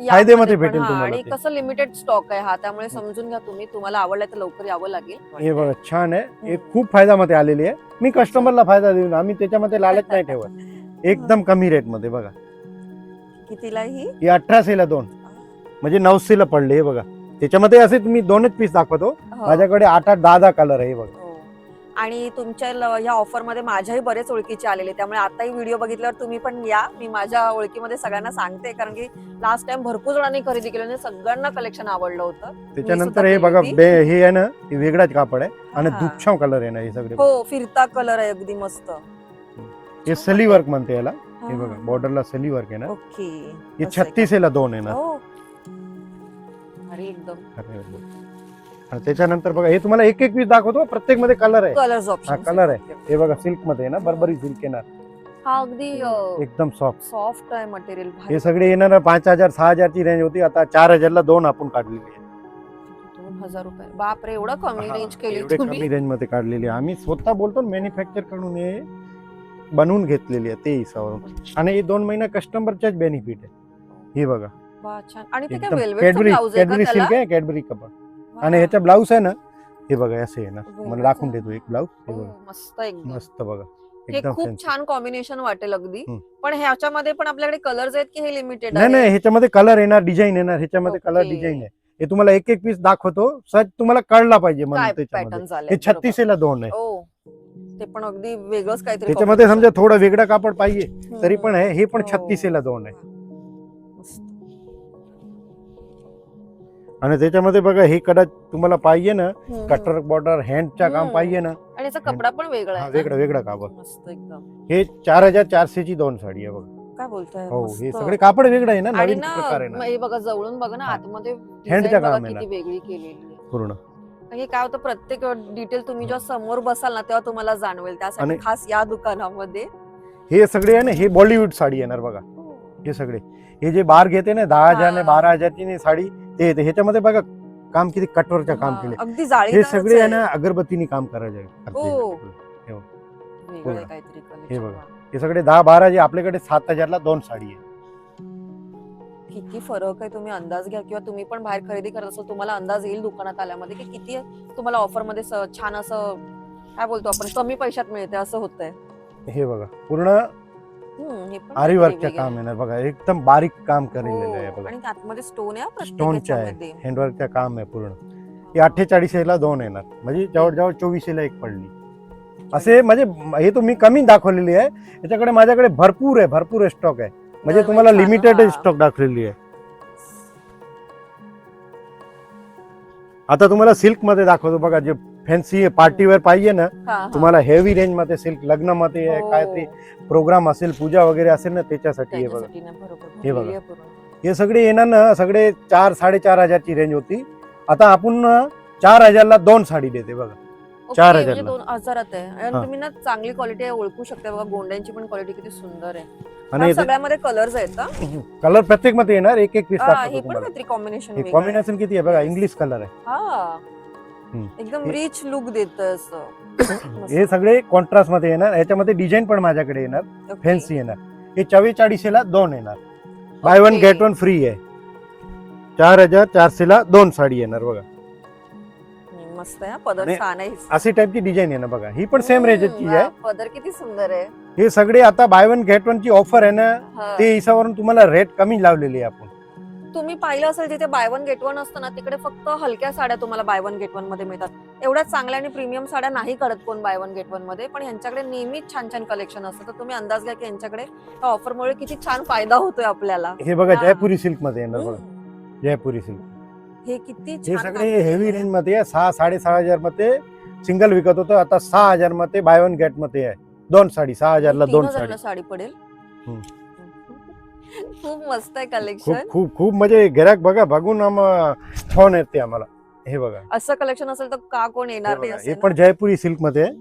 Speaker 2: यामध्ये
Speaker 1: फायद्यामध्ये
Speaker 2: पण
Speaker 1: भेटेल
Speaker 2: हा,
Speaker 1: तुम्हाला
Speaker 2: आणि
Speaker 1: ते.
Speaker 2: कसं लिमिटेड स्टॉक आहे हा, त्यामुळे समजून घ्या तुम्ही. तुम्हाला आवडलं तर लवकर यावं लागेल.
Speaker 1: हे बघा छान आहे. हे खूप फायद्यामध्ये आलेली आहे. मी कस्टमरला फायदा देऊन, आम्ही त्याच्यामध्ये लालच नाही ठेवत. एकदम कमी रेट मध्ये बघा.
Speaker 2: कितीला ही?
Speaker 1: ही 1800 ला 2 म्हणजे 900 ला पडले. हे बघा त्याच्यामध्ये असे तुम्ही 2च पीस दाखवतो.
Speaker 2: हो.
Speaker 1: माझ्याकडे 8 10 कलर आहे. हे बघा
Speaker 2: हो. आणि तुमच्या ह्या ऑफर मध्ये माझ्याही बरेच ओळखीचे आलेले, त्यामुळे आताही व्हिडिओ बघितल्यावर तुम्ही पण या. मी माझ्या ओळखीमध्ये सगळ्यांना सांगते, कारण की लास्ट टाइम भरपूर जणांनी खरेदी केली आणि सगळ्यांना कलेक्शन आवडलं होतं.
Speaker 1: त्याच्यानंतर हे बघा हे आहे ना, हे वेगळाच कापड आहे आणि
Speaker 2: हा.
Speaker 1: दुपछाव कलर आहे ना हे सगळे.
Speaker 2: हो, फिरता कलर आहे अगदी मस्त.
Speaker 1: हे सली वर्क म्हणते याला. हे
Speaker 2: हा.
Speaker 1: बघा बॉर्डरला सली वर्क आहे ना.
Speaker 2: ओके.
Speaker 1: हे 36 ला 2 आहे ना.
Speaker 2: हो. अरे एकदम
Speaker 1: आणि त्याच्यानंतर बघा हे तुम्हाला एक एक पीस दाखवतो. प्रत्येक मध्ये कलर आहे.
Speaker 2: कलर्स
Speaker 1: हा
Speaker 2: ऑप्शन
Speaker 1: कलर आहे. हे बघा सिल्क मध्ये आहे ना, बरबरी सिल्क येणार.
Speaker 2: हा अगदी
Speaker 1: एकदम सॉफ्ट.
Speaker 2: सॉफ्ट आहे मटेरियल.
Speaker 1: हे सगळे येणार 5000 6000 ची रेंज होती. आता 4000 ला 2 आपण काढलेली आहे.
Speaker 2: 2000 रुपये. बापरे, एवढं कमी रेंज केली
Speaker 1: एवढे
Speaker 2: तुम्ही?
Speaker 1: कमी रेंज मध्ये काढलेली आहे. आम्ही स्वतः बोलतो मॅन्युफॅक्चर कडून हे बनवून घेतलेली आहे ते हिसाबावरून. आणि हे 2 महिना कस्टमरच्याच बेनिफिट आहे. हे बघा
Speaker 2: वा, छान. आणि ते काय
Speaker 1: एकदम
Speaker 2: वेल्वेटचं ब्लाउज आहे का
Speaker 1: कॅडबरी
Speaker 2: त्याला?
Speaker 1: सिल्क आहे. कॅडबरी कपड.
Speaker 2: वा.
Speaker 1: आणि ह्याचा ब्लाऊज आहे ना, हे बघा असे आहे ना.
Speaker 2: वेगळंच
Speaker 1: मला दाखवून
Speaker 2: आहे.
Speaker 1: देतो एक ब्लाऊज. हे
Speaker 2: हो,
Speaker 1: बघा
Speaker 2: मस्त एकदम.
Speaker 1: मस्त बघा
Speaker 2: हे
Speaker 1: एकदम
Speaker 2: खूप
Speaker 1: fancy.
Speaker 2: छान कॉम्बिनेशन वाटेल अगदी.
Speaker 1: हम्म.
Speaker 2: पण ह्याच्यामध्ये पण आपल्याकडे कलर्स आहेत की हे लिमिटेड
Speaker 1: नाही नाही, ह्याच्यामध्ये कलर येणार, डिझाईन येणार. ह्याच्यामध्ये कलर
Speaker 2: ओके.
Speaker 1: डिझाईन आहे. हे तुम्हाला एक एक पीस दाखवतो. सच तुम्हाला कळला पाहिजे म्हणून
Speaker 2: काय
Speaker 1: त्याच्यामध्ये.
Speaker 2: पॅटर्न झाले?
Speaker 1: हे 36 ला 2 आहे.
Speaker 2: ओ, ते पण अगदी वेगळंच काहीतरी.
Speaker 1: त्याच्यामध्ये समजा थोडं वेगळं कापड पाहिजे
Speaker 2: combination.
Speaker 1: तरी पण आहे. हे पण
Speaker 2: हो.
Speaker 1: 36 ला 2 आहे.
Speaker 2: मस्त.
Speaker 1: आणि त्याच्यामध्ये बघा हे कदाच तुम्हाला पाहिजे ना,
Speaker 2: हम्म.
Speaker 1: कटर बॉर्डर हँडच्या काम
Speaker 2: हम्म.
Speaker 1: पाहिजे ना,
Speaker 2: आणि याचा कपडा पण वेगळा
Speaker 1: हा
Speaker 2: आहे ना?
Speaker 1: वेगळं वेगळं कापड.
Speaker 2: मस्त एकदम.
Speaker 1: हे 4400 ची 2 साडी आहे बघा.
Speaker 2: काय बोलताय?
Speaker 1: हो,
Speaker 2: मस्त.
Speaker 1: हे सगळे कापड वेगळं आहे ना,
Speaker 2: आणि
Speaker 1: नवीन
Speaker 2: ना
Speaker 1: प्रकार आहे ना
Speaker 2: हे बघा जवळून बघा ना,
Speaker 1: हा.
Speaker 2: आतमध्ये
Speaker 1: हँडचं
Speaker 2: डिझाईन बघा
Speaker 1: काम आहे
Speaker 2: किती
Speaker 1: ना.
Speaker 2: वेगळी केलेली आहे.
Speaker 1: पूर्ण.
Speaker 2: आणि काय होतं, प्रत्येक डिटेल तुम्ही जेव्हा समोर बसाल ना तेव्हा तुम्हाला जाणवेल. त्यासाठी
Speaker 1: आणि-
Speaker 2: खास या दुकानामध्ये.
Speaker 1: हे सगळे आहे ना, हे बॉलिवूड साडी येणार बघा. हे सगळे हे जे बाहेर घेते ना 10,000 ने
Speaker 2: हा.
Speaker 1: 12,000 ची साडी ते येते. ह्याच्यामध्ये बघा काम किती कटोरचं काम
Speaker 2: हा,
Speaker 1: केले.
Speaker 2: अगदी जाळी.
Speaker 1: हे सगळे आहे ना अगरबत्तीने काम करायचे.
Speaker 2: हो.
Speaker 1: हे
Speaker 2: वेगळं काहीतरी
Speaker 1: हे
Speaker 2: collection.
Speaker 1: बघा. हे सगळे 10-12 जे आपल्याकडे 7,000 ला 2 साडी आहे.
Speaker 2: किती फरक आहे, तुम्ही अंदाज घ्या. किंवा तुम्ही पण बाहेर खरेदी करत असाल, तुम्हाला अंदाज येईल दुकानात आल्यामध्ये की किती तुम्हाला ऑफर मध्ये छान असं काय बोलतो आपण, कमी पैशात मिळते असं होतंय.
Speaker 1: हे बघा पूर्ण
Speaker 2: हे पण
Speaker 1: आरी वर्कचं
Speaker 2: वेगवेगळे.
Speaker 1: काम येणार बघा. एकदम बारीक काम
Speaker 2: हो,
Speaker 1: करेलेलं आहे बघा.
Speaker 2: आणि आतमध्ये स्टोन आहे प्रत्येक
Speaker 1: स्टोनचं आहे.
Speaker 2: ह्याच्यामध्ये.
Speaker 1: हँडवर्कचं काम आहे पूर्ण. हे 48 ला 2 येणार. म्हणजे जवळजवळ 24 ला एक पडली. असे म्हणजे हे तुम्ही कमी दाखवलेली आहे. याच्याकडे माझ्याकडे भरपूर स्टॉक आहे. म्हणजे तुम्हाला
Speaker 2: छान,
Speaker 1: लिमिटेड
Speaker 2: हा.
Speaker 1: स्टॉक दाखवलेली आहे. आता तुम्हाला सिल्क मध्ये दाखवतो बघा. जे फॅन्सी पार्टीवेअर पाहिजे ना,
Speaker 2: हा, हा.
Speaker 1: तुम्हाला हेवी रेंज मध्ये सिल्क लग्नामध्ये आहे,
Speaker 2: हो.
Speaker 1: काहीतरी प्रोग्राम असेल, पूजा वगैरे असेल ना, त्याच्यासाठी हे बघा.
Speaker 2: त्याच्यासाठी ना, बरोबर.
Speaker 1: हे बघा.
Speaker 2: भरलेली आहे पूर्ण.
Speaker 1: हे सगळे येणार ना, सगळे 4-4.5 ची रेंज होती. आता आपण 4000 ला 2 साडी देते बघा.
Speaker 2: ओके,
Speaker 1: 4000
Speaker 2: म्हणजे
Speaker 1: ला.
Speaker 2: 2000 आहे. आणि
Speaker 1: हा.
Speaker 2: तुम्ही ना चांगली क्वालिटी आहे ओळखू शकता बघा. गोंड्यांची पण क्वालिटी किती सुंदर आहे.
Speaker 1: आणि
Speaker 2: आणि सगळ्यामध्ये कलर्स आहेत का?
Speaker 1: कलर प्रत्येक मध्ये येणार. एक पीस
Speaker 2: हे
Speaker 1: दाखवतो
Speaker 2: पण
Speaker 1: तुम्हाला.
Speaker 2: काहीतरी कॉम्बिनेशन
Speaker 1: हे कॉम्बिनेशन किती आहे बघा. इंग्लिश कलर आहे.
Speaker 2: हा,
Speaker 1: हम्म.
Speaker 2: एकदम
Speaker 1: हे-
Speaker 2: रिच लुक देत असं.
Speaker 1: हे सगळे कॉन्ट्रास्ट मध्ये येणार. याच्यामध्ये डिझाईन पण माझ्याकडे येणार.
Speaker 2: Okay.
Speaker 1: फॅन्सी येणार. हे 44 ला 2 येणार. बाय 1 गेट 1 फ्री आहे. 4400 ला 2 साडी येणार बघा.
Speaker 2: मस्त आहे हा, पदर
Speaker 1: आणि
Speaker 2: छान आहे.
Speaker 1: अशी टाइपची डिझाईन आहे ना बघा. ही पण सेम रेंजची आहे.
Speaker 2: पदर किती सुंदर आहे.
Speaker 1: हे सगळे आता बाय 1 गेट 1 ची ऑफर आहे ना,
Speaker 2: हा.
Speaker 1: ते हिसाबावरून तुम्हाला रेट कमी लावलेली आहे आपण.
Speaker 2: तुम्ही पाहिलं असेल जिथे बाय वन गेट वन असतं ना, तिकडे फक्त हलक्या साड्या तुम्हाला बाय वन गेट वन मध्ये मिळतात. एवढ्या चांगल्या आणि प्रीमियम साड्या नाही करत कोण बाय वन गेट वन मध्ये. पण यांच्याकडे नेहमीच छान छान कलेक्शन असतं. तर तुम्ही अंदाज घ्या की यांच्याकडे ऑफरमुळे किती छान फायदा होतोय आपल्याला.
Speaker 1: हे बघा
Speaker 2: हा.
Speaker 1: जयपुरी सिल्क मध्ये येणार बघा.
Speaker 2: हम्म.
Speaker 1: जयपुरी सिल्क.
Speaker 2: हे किती
Speaker 1: हे
Speaker 2: छान
Speaker 1: सगळे
Speaker 2: काम केलेलं
Speaker 1: हेवी
Speaker 2: आहे.
Speaker 1: रेंज मध्ये आहे. 6-6.5 मध्ये सिंगल विकत होतं. आता 6000 मध्ये बाय 1 गेट मध्ये आहे. 2 साडी 6000 ला 2
Speaker 2: 3000
Speaker 1: साडी.
Speaker 2: ला साडी पडेल.
Speaker 1: हम्म.
Speaker 2: खूप मस्त आहे
Speaker 1: खूप
Speaker 2: कलेक्शन.
Speaker 1: खूप खूप म्हणजे गिराक बघा बघून छान येते आम्हाला. हे बघा,
Speaker 2: असं कलेक्शन असेल तर का कोण
Speaker 1: हे
Speaker 2: येणार नाही
Speaker 1: बघा,
Speaker 2: असे
Speaker 1: हे
Speaker 2: ना.
Speaker 1: पण जयपुरी सिल्क मध्ये आहे.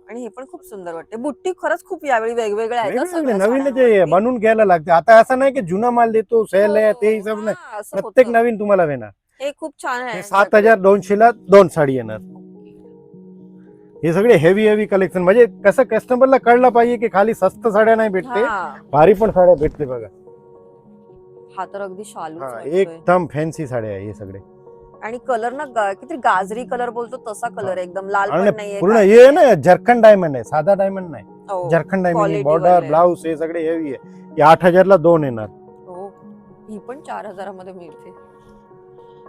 Speaker 2: आणि हे पण खूप सुंदर वाटते. बुट्टी खरंच खूप यावेळी वेगवेगळ्या आहेत हं
Speaker 1: वेगवेगळे
Speaker 2: सगळ्या
Speaker 1: नवीन जे
Speaker 2: साड्यांवरती.
Speaker 1: बनवून घ्यायला लागते. आता असं नाही की जुना माल देतो सेल आहे ते
Speaker 2: हो
Speaker 1: हिसाब नाही,
Speaker 2: हा असं
Speaker 1: प्रत्येक
Speaker 2: होतं.
Speaker 1: नवीन तुम्हाला येणार.
Speaker 2: हे खूप छान आहे
Speaker 1: हे
Speaker 2: यांच्याकडे.
Speaker 1: 7,200 ला 2 साडी येणार.
Speaker 2: ओके.
Speaker 1: हे सगळे हेवी कलेक्शन, म्हणजे कसं कस्टमरला कळलं पाहिजे की खाली स्वस्त साड्या नाही भेटते,
Speaker 2: हा
Speaker 1: भारी पण साड्या भेटते बघा.
Speaker 2: हा तर अगदी शालूच
Speaker 1: हा,
Speaker 2: वाटतोय.
Speaker 1: एकदम फॅन्सी साड्या आहे हे सगळे.
Speaker 2: आणि कलर ना किती गाजरी कलर बोलतो तसा कलर आहे, एकदम लाल
Speaker 1: आणि
Speaker 2: पण नाहीये
Speaker 1: पूर्ण
Speaker 2: काही
Speaker 1: हे आहे
Speaker 2: नाहीये.
Speaker 1: ना झरखंड डायमंड आहे, साधा डायमंड नाही.
Speaker 2: हो,
Speaker 1: झरखंड डायमंड,
Speaker 2: quality
Speaker 1: बॉर्डर
Speaker 2: वाले.
Speaker 1: ब्लाउज हे सगळे हेवी आहे. हे 8,000 ला 2 येणार.
Speaker 2: हो ही पण 4,000 मध्ये मिळते.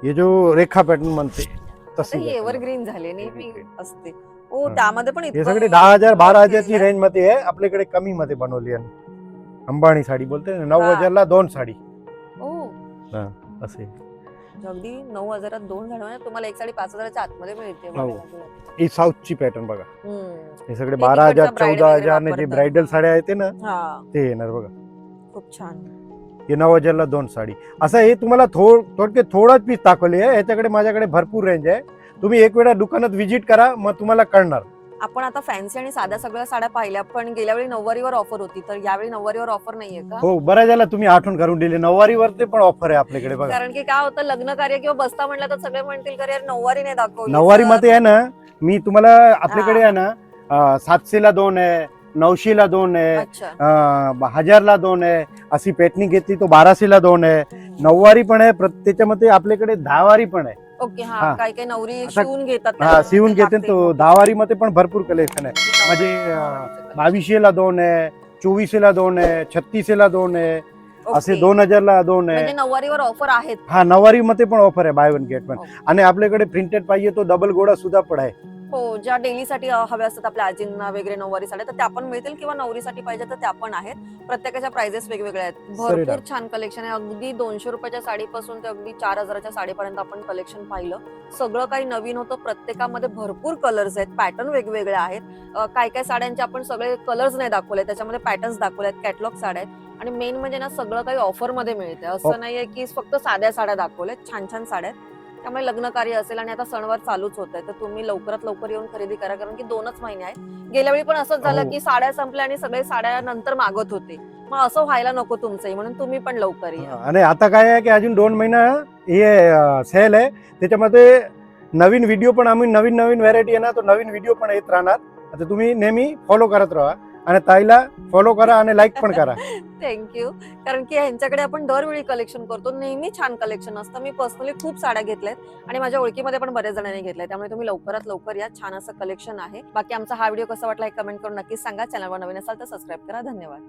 Speaker 1: हे जो रेखा पॅटर्न म्हणते
Speaker 2: आता
Speaker 1: तशी
Speaker 2: ही
Speaker 1: pattern.
Speaker 2: एव्हरग्रीन झाली नेहमी
Speaker 1: Evergreen.
Speaker 2: असते. हो
Speaker 1: हा.
Speaker 2: त्यामध्ये पण
Speaker 1: हे
Speaker 2: इतकं
Speaker 1: सगळे 10,000
Speaker 2: work
Speaker 1: 12,000 ची
Speaker 2: केलेलं आहे.
Speaker 1: रेंज मध्ये आहे. आपल्याकडे कमी मध्ये बनवली आहे. अंबानी साडी बोलते ना,
Speaker 2: हा.
Speaker 1: 9,000 ला 2 साडी.
Speaker 2: हो
Speaker 1: हा, असे.
Speaker 2: अगदी 9,000 2 झाड म्हणजे तुम्हाला एक साडी 5,000च्या आतमध्ये मिळते
Speaker 1: हो.
Speaker 2: बघायला गेलं.
Speaker 1: ही साऊथची पॅटर्न बघा.
Speaker 2: हम्म.
Speaker 1: हे सगळे
Speaker 2: हे
Speaker 1: 12,000
Speaker 2: तिकडच्या bride वगैरे
Speaker 1: 14,000 ने जे
Speaker 2: वापरतात.
Speaker 1: ब्रायडल साड्या आहेत ना
Speaker 2: हा
Speaker 1: ते येणार बघा.
Speaker 2: खूप छान.
Speaker 1: हे 9,000 ला 2 साडी. असं हे तुम्हाला थोडक्यात थोडाच पीस दाखवली आहे. याच्याकडे माझ्याकडे भरपूर रेंज आहे. तुम्ही एक वेळा दुकानात व्हिजिट करा, मग तुम्हाला कळणार.
Speaker 2: आपण आता फॅन्सी आणि साध्या सगळ्या साड्या पाहिल्या, पण गेल्या वेळी नऊवारीवर ऑफर होती, तर यावेळी नऊवारीवर ऑफर नाहीये का?
Speaker 1: हो, बऱ्याच झाला तुम्ही आठवण करून दिली. नऊवारीवरती पण ऑफर आहे आपल्याकडे बघा.
Speaker 2: कारण की काय होतं, लग्न कार्य किंवा बसता म्हटलं तर सगळे म्हणतील का यार नऊवारी नाही दाखवली.
Speaker 1: नऊवारी मध्ये आहे ना, मी तुम्हाला आपल्याकडे आहे ना 700 ला 2 आहे, 900 ला 2 आहे,
Speaker 2: अच्छा
Speaker 1: 1000 ला 2 आहे. अशी पेटणी घेतली तो 1200 ला 2 आहे. नऊवारी पण आहे, त्याच्यामध्ये आपल्याकडे 10 वारी पण आहे.
Speaker 2: ओके. हा
Speaker 1: हा.
Speaker 2: काही काही नवरी
Speaker 1: आता-
Speaker 2: शिवून घेतात
Speaker 1: हा,
Speaker 2: त्याला,
Speaker 1: शिवून
Speaker 2: ते
Speaker 1: घेते
Speaker 2: लागते
Speaker 1: तो
Speaker 2: मोठी
Speaker 1: 10 वारी
Speaker 2: साडी.
Speaker 1: मध्ये पण भरपूर कलेक्शन आहे.
Speaker 2: ती
Speaker 1: म्हणजे
Speaker 2: नऊवारीचं collection.
Speaker 1: 2200 ला 2 आहे, 2400 ला 2 आहे, 3600 ला 2 आहे, असे
Speaker 2: ओके.
Speaker 1: 2000 ला 2 आहे.
Speaker 2: म्हणजे नऊवारीवर ऑफर आहेत.
Speaker 1: हा, नऊवारी मध्ये पण ऑफर आहे, bye one get one.
Speaker 2: Okay.
Speaker 1: आणि आपल्याकडे प्रिंटेड पाहिजे तो डबल गोळा सुद्धा पण आहे.
Speaker 2: हो ज्या डेलीसाठी हव्या असतात आपल्या आजींना वगैरे नऊवारी साड्या, तर त्या पण मिळतील, किंवा नवरीसाठी पाहिजे तर त्या पण आहेत. प्रत्येकाच्या प्राइजेस वेगवेगळ्या आहेत. भरपूर छान कलेक्शन आहे. अगदी 200 रुपयाच्या साडीपासून ते अगदी 4,000च्या साडीपर्यंत आपण कलेक्शन पाहिलं. सगळं काही नवीन होतं. प्रत्येकामध्ये भरपूर कलर्स आहेत, पॅटर्न वेगवेगळे आहेत. काय काय साड्यांचे आपण सगळे कलर्स नाही दाखवले, त्याच्यामध्ये पॅटर्न्स दाखवले आहेत, कॅटलॉग साड्या आहेत. आणि मेन म्हणजे ना सगळं काही ऑफर मध्ये मिळते. असं नाहीये की फक्त साध्या साड्या दाखवल्यात, छान छान साड्या आहेत. त्यामुळे लग्न कार्य असेल आणि आता सणवार चालूच होत आहे, तर तुम्ही लवकरात लवकर येऊन खरेदी करा, कारण की 2च महिने आहेत. गेल्या वेळी पण असंच झालं
Speaker 1: हो.
Speaker 2: की साड्या संपल्या आणि सगळे साड्या नंतर मागत होते. मग असं व्हायला नको तुमचंही, म्हणून तुम्ही पण लवकर या.
Speaker 1: आणि आता काय आहे की अजून 2 महिना हे सेल आहे. त्याच्यामध्ये नवीन व्हिडिओ पण आम्ही नवीन नवीन व्हरायटी आहे ना, तो नवीन व्हिडिओ पण येत राहणार. आता तुम्ही नेहमी फॉलो करत राहा आणि ताईला फॉलो करा आणि लाईक पण करा.
Speaker 2: थँक्यू. कारण की ह्यांच्याकडे आपण दरवेळी कलेक्शन करतो, नेहमी छान कलेक्शन असतं. मी पर्सनली खूप साड्या घेतल्यात आणि माझ्या ओळखीमध्ये पण बऱ्याच जणांनी घेतलाय, त्यामुळे तुम्ही लवकरात लवकर या. छान असं कलेक्शन आहे. बाकी आमचा हा व्हिडिओ कसा वाटला हे कमेंट करून नक्कीच सांगा. चॅनलवर नवीन असाल तर सबस्क्राईब करा. धन्यवाद.